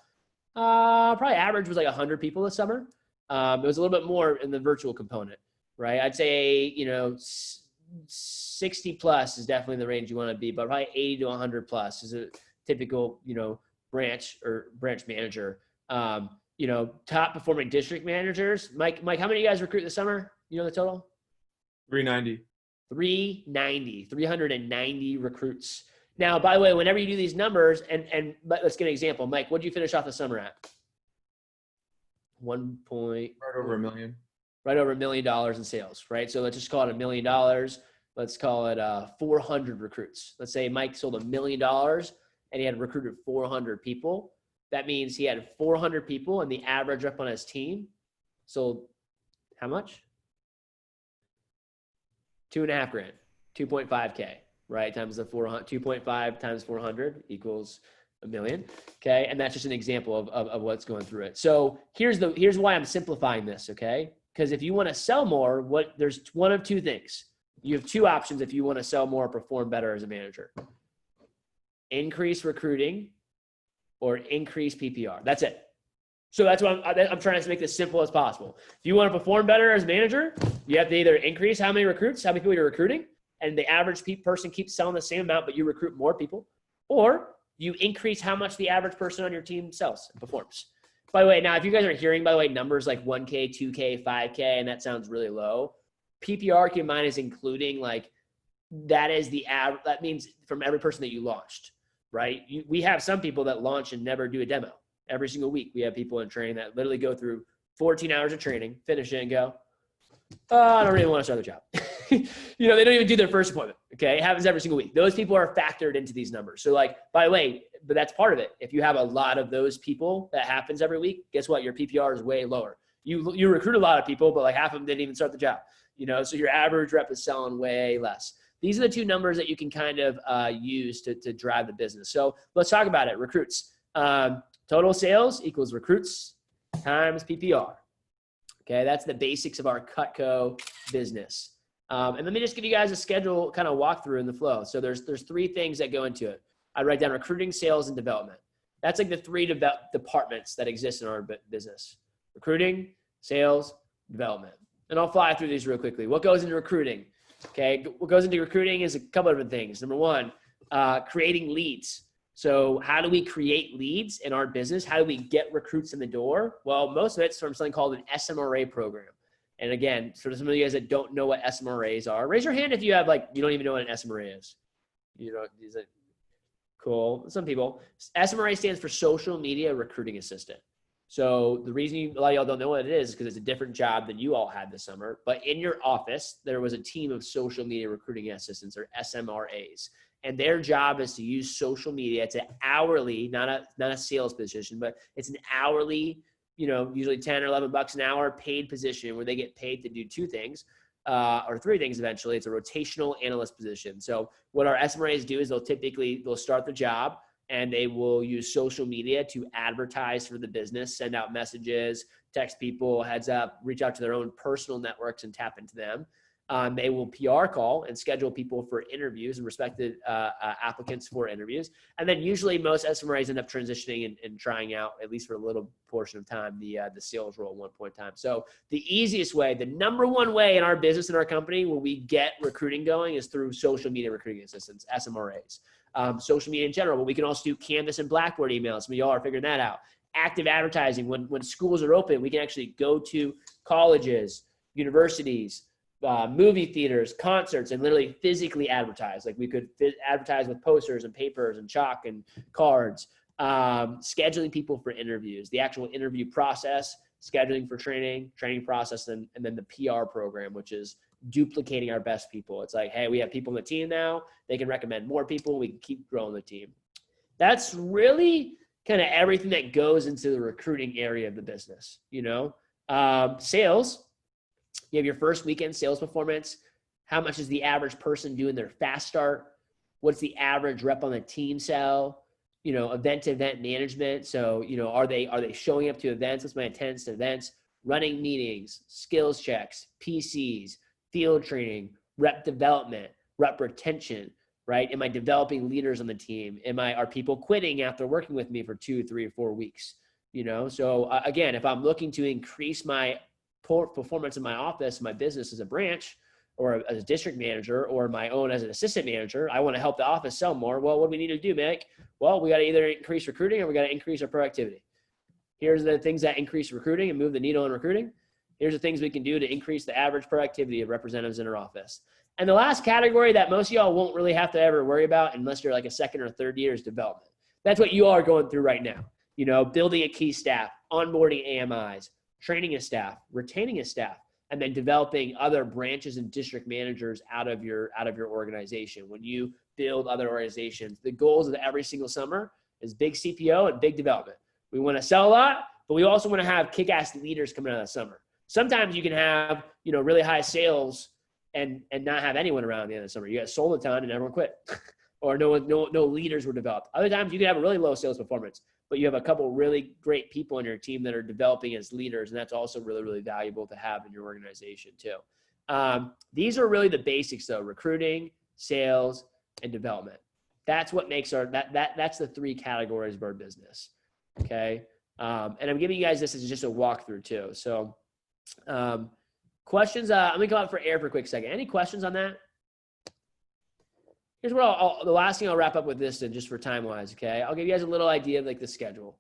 probably average was like 100 people this summer. It was a little bit more in the virtual component, right? I'd say, 60 plus is definitely the range you want to be, but probably 80 to 100 plus is a typical, branch or branch manager. Top performing district managers. Mike, how many of you guys recruit this summer? The total? 390. 390 recruits. Now, by the way, whenever you do these numbers, and let's get an example. Mike, what did you finish off the summer at? 1 point. Right over $1 million. Right over $1 million in sales, right? So let's just call it $1 million. Let's call it 400 recruits. Let's say Mike sold $1 million and he had recruited 400 people. That means he had 400 people, and the average rep on his team sold how much? $2,500, 2.5K, right? Times the 400, 2.5 times 400 equals $1 million. Okay. And that's just an example of what's going through it. So here's why I'm simplifying this. Okay. Because if you want to sell more, there's one of 2 things. You have 2 options if you want to sell more or perform better as a manager. Increase recruiting or increase PPR. That's it. So that's what I'm trying to make this simple as possible. If you want to perform better as a manager, you have to either increase how many recruits, how many people you're recruiting, and the average person keeps selling the same amount, but you recruit more people, or you increase how much the average person on your team sells and performs. By the way, now if you guys are hearing, by the way, numbers like 1K, 2K, 5K, and that sounds really low, PPR, keep in mind, is including that is the average. That means from every person that you launched, right? We have some people that launch and never do a demo. Every single week, we have people in training that literally go through 14 hours of training, finish it, and go, I don't really want to start the job. They don't even do their first appointment. Okay, it happens every single week. Those people are factored into these numbers. So like, by the way, but that's part of it. If you have a lot of those people that happens every week, guess what? Your PPR is way lower. You recruit a lot of people, but like half of them didn't even start the job. So your average rep is selling way less. These are the two numbers that you can kind of use to drive the business. So let's talk about it. Recruits. Total sales equals recruits times PPR. Okay, that's the basics of our Cutco business. And let me just give you guys a schedule kind of walkthrough in the flow. So there's three things that go into it. I write down recruiting, sales, and development. That's like the three departments that exist in our business. Recruiting, sales, development. And I'll fly through these real quickly. What goes into recruiting? Okay, what goes into recruiting is a couple of different things. Number one, creating leads. So how do we create leads in our business? How do we get recruits in the door? Well, most of it's from something called an SMRA program. And again, for some of you guys that don't know what SMRAs are, raise your hand if you have you don't even know what an SMRA is. Is it cool? Some people. SMRA stands for Social Media Recruiting Assistant. So the reason a lot of y'all don't know what it is because it's a different job than you all had this summer. But in your office, there was a team of social media recruiting assistants, or SMRAs. And their job is to use social media. It's an hourly, not a sales position, but it's an hourly, usually 10 or 11 bucks an hour paid position where they get paid to do two things or three things eventually. It's a rotational analyst position. So what our SMRAs do is they'll start the job and they will use social media to advertise for the business, send out messages, text people, heads up, reach out to their own personal networks and tap into them. They will PR call and schedule people for interviews and respected applicants for interviews. And then usually most SMRAs end up transitioning and trying out, at least for a little portion of time, the sales role at one point in time. So the easiest way, the number one way in our business, in our company, where we get recruiting going is through social media recruiting assistants, SMRAs. Social media in general, but we can also do Canvas and Blackboard emails. Some of y'all are figuring that out. Active advertising, when schools are open, we can actually go to colleges, universities, movie theaters, concerts, and literally physically advertise. Like we could advertise with posters and papers and chalk and cards, scheduling people for interviews, the actual interview process, scheduling for training process, and then the PR program, which is duplicating our best people. It's like, hey, we have people on the team now. They can recommend more people. We can keep growing the team. That's really kind of everything that goes into the recruiting area of the business. Sales. You have your first weekend sales performance. How much is the average person doing their fast start? What's the average rep on the team sell? Event to event management. So, are they showing up to events? What's my attendance to events? Running meetings, skills checks, PCs, field training, rep development, rep retention, right? Am I developing leaders on the team? Are people quitting after working with me for 2, 3, or 4 weeks? So again, if I'm looking to increase my performance in my office, my business as a branch or as a district manager or my own as an assistant manager, I want to help the office sell more. Well, what do we need to do, Mick? Well, we got to either increase recruiting or we got to increase our productivity. Here's the things that increase recruiting and move the needle in recruiting. Here's the things we can do to increase the average productivity of representatives in our office. And the last category that most of y'all won't really have to ever worry about unless you're like a second or third year is development. That's what you are going through right now. Building a key staff, onboarding AMIs, training a staff, retaining a staff, and then developing other branches and district managers out of your organization. When you build other organizations, the goals of every single summer is big CPO and big development. We want to sell a lot, but we also want to have kick-ass leaders coming out of the summer. Sometimes you can have, really high sales and not have anyone around at the end of the summer. You got sold a ton and everyone quit or no leaders were developed. Other times you can have a really low sales performance, but you have a couple really great people on your team that are developing as leaders. And that's also really, really valuable to have in your organization too. These are really the basics though: recruiting, sales, and development. That's what makes that's the three categories of our business. Okay. And I'm giving you guys this as just a walkthrough too. So questions, let me go out for air for a quick second. Any questions on that? Here's what the last thing I'll wrap up with this and just for time wise. Okay. I'll give you guys a little idea of like the schedule.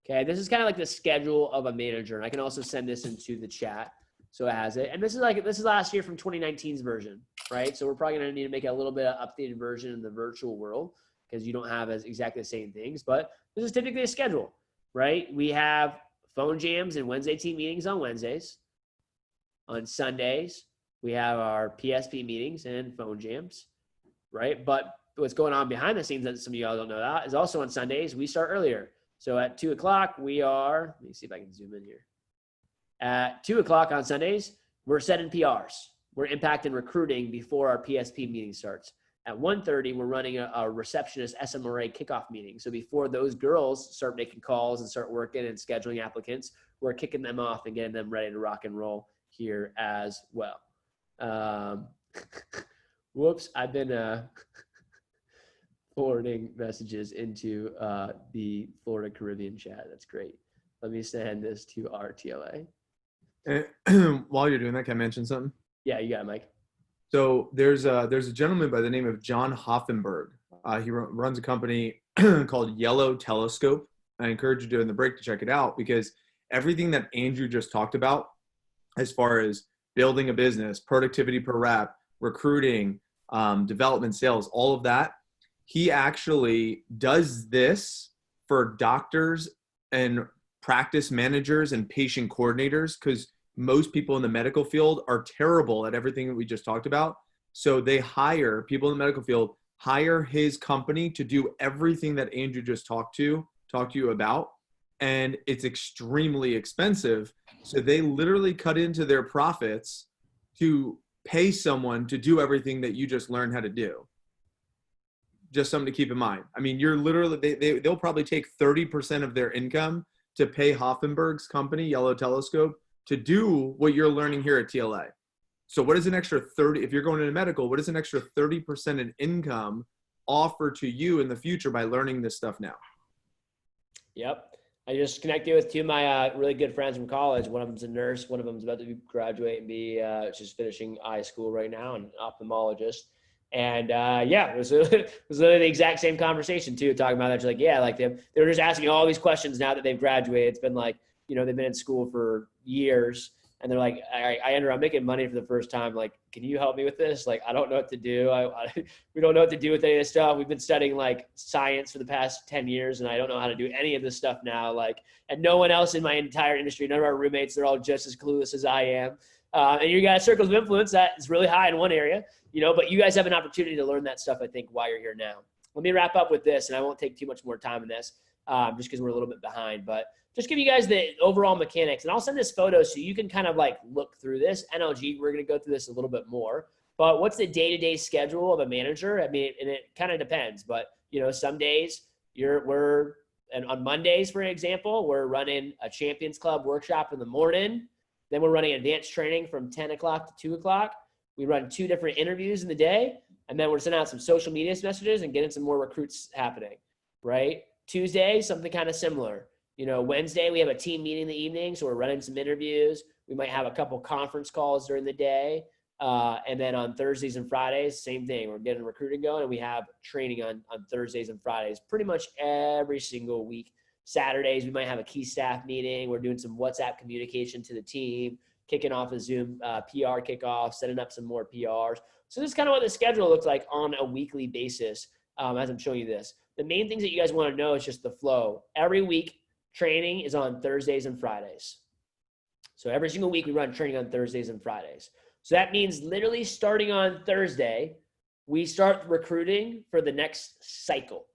Okay. This is kind of like the schedule of a manager. And I can also send this into the chat. So it has it. And this is last year from 2019's version, right? So we're probably going to need to make a little bit of updated version in the virtual world because you don't have exactly the same things, but this is typically a schedule, right? We have phone jams and Wednesday team meetings on Wednesdays. On Sundays, we have our PSP meetings and phone jams. right? But what's going on behind the scenes that some of y'all don't know that is also on Sundays, we start earlier. So at 2 o'clock, we are, let me see if I can zoom in here. At 2 o'clock on Sundays, we're setting PRs. We're impacting recruiting before our PSP meeting starts. At 1:30, we're running a receptionist SMRA kickoff meeting. So before those girls start making calls and start working and scheduling applicants, we're kicking them off and getting them ready to rock and roll here as well. Whoops, I've been forwarding messages into the Florida Caribbean chat. That's great. Let me send this to our TLA. While you're doing that, can I mention something? Yeah, you got it, Mike. So there's a gentleman by the name of John Hoffenberg. He runs a company called Yellow Telescope. I encourage you during the break to check it out, because everything that Andrew just talked about, as far as building a business, productivity per rep, recruiting, development, sales, all of that, he actually does this for doctors and practice managers and patient coordinators, because most people in the medical field are terrible at everything that we just talked about. So they hire people in the medical field, hire his company to do everything that Andrew just talked to you about. And it's extremely expensive. So they literally cut into their profits to pay someone to do everything that you just learned how to do. Just something to keep in mind. I mean, you're literally, they'll probably take 30% of their income to pay Hoffenberg's company, Yellow Telescope, to do what you're learning here at TLA. So what is an extra 30, if you're going into medical, what is an extra 30% in income offer to you in the future by learning this stuff now? Yep. I just connected with two of my really good friends from college. One of them's a nurse. One of them's about to graduate and be just finishing eye school right now, and ophthalmologist. And yeah, it was literally the exact same conversation too, talking about that. Like, yeah, like they were just asking all these questions now that they've graduated. It's been like, you know, they've been in school for years, and they're like, I'm making money for the first time. Like, can you help me with this? Like, I don't know what to do. We don't know what to do with any of this stuff. We've been studying like science for the past 10 years, and I don't know how to do any of this stuff now. Like, and no one else in my entire industry, none of our roommates, they're all just as clueless as I am. And you got circles of influence that is really high in one area, you know, but you guys have an opportunity to learn that stuff, I think, while you're here now. Let me wrap up with this, and I won't take too much more time in this, just because we're a little bit behind, but just give you guys the overall mechanics. And I'll send this photo so you can kind of like look through this. NLG, we're going to go through this a little bit more, but what's the day-to-day schedule of a manager? I mean, and it kind of depends, but you know, some days and on Mondays, for example, we're running a Champions Club workshop in the morning. Then we're running advanced training from 10 o'clock to 2 o'clock. We run 2 different interviews in the day. And then we're sending out some social media messages and getting some more recruits happening, right? Tuesday, something kind of similar. You know, Wednesday, we have a team meeting in the evening, so we're running some interviews. We might have a couple conference calls during the day. And then on Thursdays and Fridays, same thing. We're getting recruiting going, and we have training on Thursdays and Fridays pretty much every single week. Saturdays, we might have a key staff meeting. We're doing some WhatsApp communication to the team, kicking off a Zoom PR kickoff, setting up some more PRs. So this is kind of what the schedule looks like on a weekly basis as I'm showing you this. The main things that you guys want to know is just the flow. Every week, training is on Thursdays and Fridays. So every single week we run training on Thursdays and Fridays. So that means literally starting on Thursday, we start recruiting for the next cycle.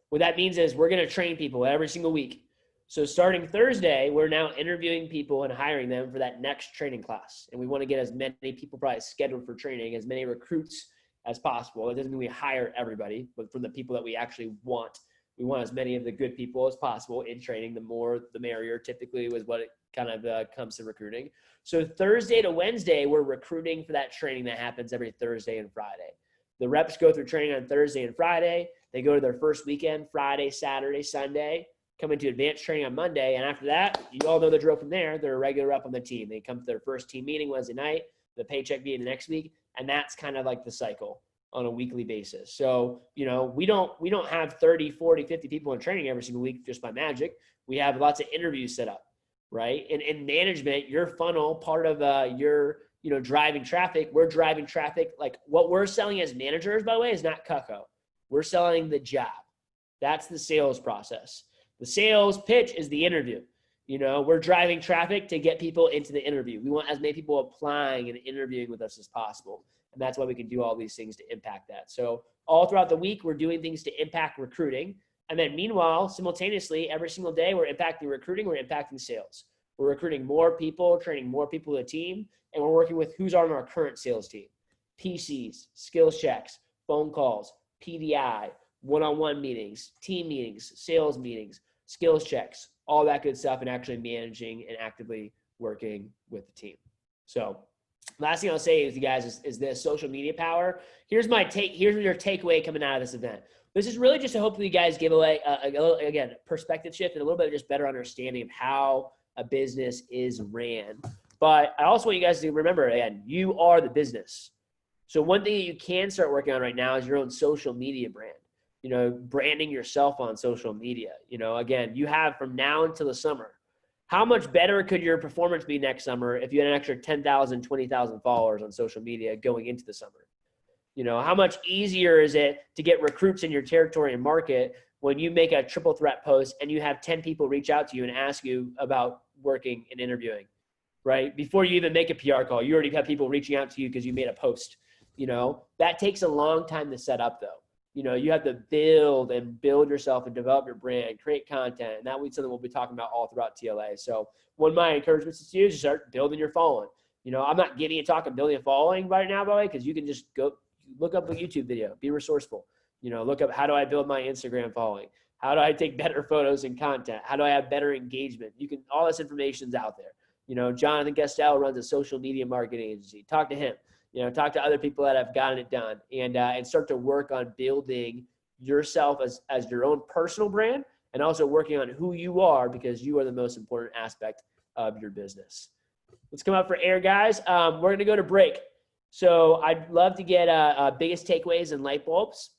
What that means is we're going to train people every single week. So starting Thursday, we're now interviewing people and hiring them for that next training class. And we want to get as many people probably scheduled for training, as many recruits as possible. It doesn't mean we hire everybody, but from the people that we actually want. We want as many of the good people as possible in training. The more, the merrier, typically was what it kind of comes to recruiting. So Thursday to Wednesday, we're recruiting for that training that happens every Thursday and Friday. The reps go through training on Thursday and Friday. They go to their first weekend, Friday, Saturday, Sunday, come into advanced training on Monday. And after that, you all know the drill from there. They're a regular rep on the team. They come to their first team meeting Wednesday night, the paycheck meeting the next week. And that's kind of like the cycle on a weekly basis. So, you know, we don't have 30, 40, 50 people in training every single week just by magic. We have lots of interviews set up, right? And in management, your funnel, part of your, you know, driving traffic, we're driving traffic. Like what we're selling as managers, by the way, is not Cucco. We're selling the job. That's the sales process. The sales pitch is the interview. You know, we're driving traffic to get people into the interview. We want as many people applying and interviewing with us as possible. And that's why we can do all these things to impact that. So all throughout the week, we're doing things to impact recruiting. And then meanwhile, simultaneously, every single day, we're impacting recruiting, we're impacting sales. We're recruiting more people, training more people to the team, and we're working with who's on our current sales team. PCs, skills checks, phone calls, PDI, one-on-one meetings, team meetings, sales meetings, skills checks, all that good stuff, and actually managing and actively working with the team. So last thing I'll say to you guys is this social media power. Here's your takeaway coming out of this event. This is really just to hopefully you guys give away, again, perspective shift and a little bit of just better understanding of how a business is ran. But I also want you guys to remember, again, you are the business. So one thing that you can start working on right now is your own social media brand. Branding yourself on social media. Again, you have from now until the summer. How much better could your performance be next summer if you had an extra 10,000, 20,000 followers on social media going into the summer? How much easier is it to get recruits in your territory and market when you make a triple threat post and you have 10 people reach out to you and ask you about working and interviewing, right? Before you even make a PR call, you already have people reaching out to you because you made a post. That takes a long time to set up though. You have to build yourself and develop your brand, create content. And that will be something we'll be talking about all throughout TLA. So one of my encouragements to you is to start building your following. I'm not giving you talk of building a following right now, by the way, because you can just go look up a YouTube video, be resourceful. Look up how do I build my Instagram following? How do I take better photos and content? How do I have better engagement? All this information's out there. Jonathan Gastel runs a social media marketing agency. Talk to him. Talk to other people that have gotten it done and start to work on building yourself as your own personal brand and also working on who you are because you are the most important aspect of your business. Let's come up for air, guys. We're going to go to break. So I'd love to get biggest takeaways and light bulbs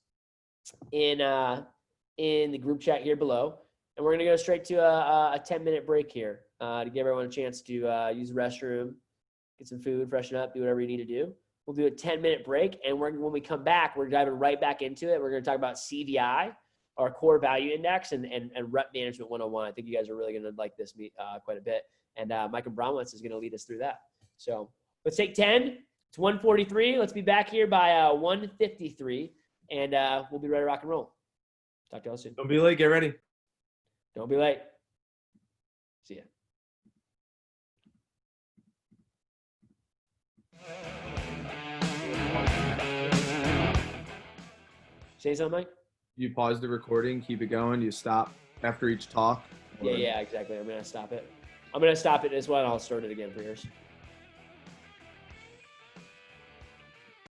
in the group chat here below. And we're going to go straight to a 10-minute break here to give everyone a chance to use the restroom, get some food, freshen up, do whatever you need to do. We'll do a 10-minute break, and when we come back, we're diving right back into it. We're going to talk about CVI, our core value index, and rep management 101. I think you guys are really going to like this quite a bit. And Michael Bromwitz is going to lead us through that. So let's take 10. It's 1:43. Let's be back here by 1:53, and we'll be ready to rock and roll. Talk to y'all soon. Don't be late. Get ready. Don't be late. See ya. Say something, Mike? You pause the recording, keep it going. You stop after each talk. Yeah, exactly. I'm going to stop it. I'm going to stop it as well, and I'll start it again for yours.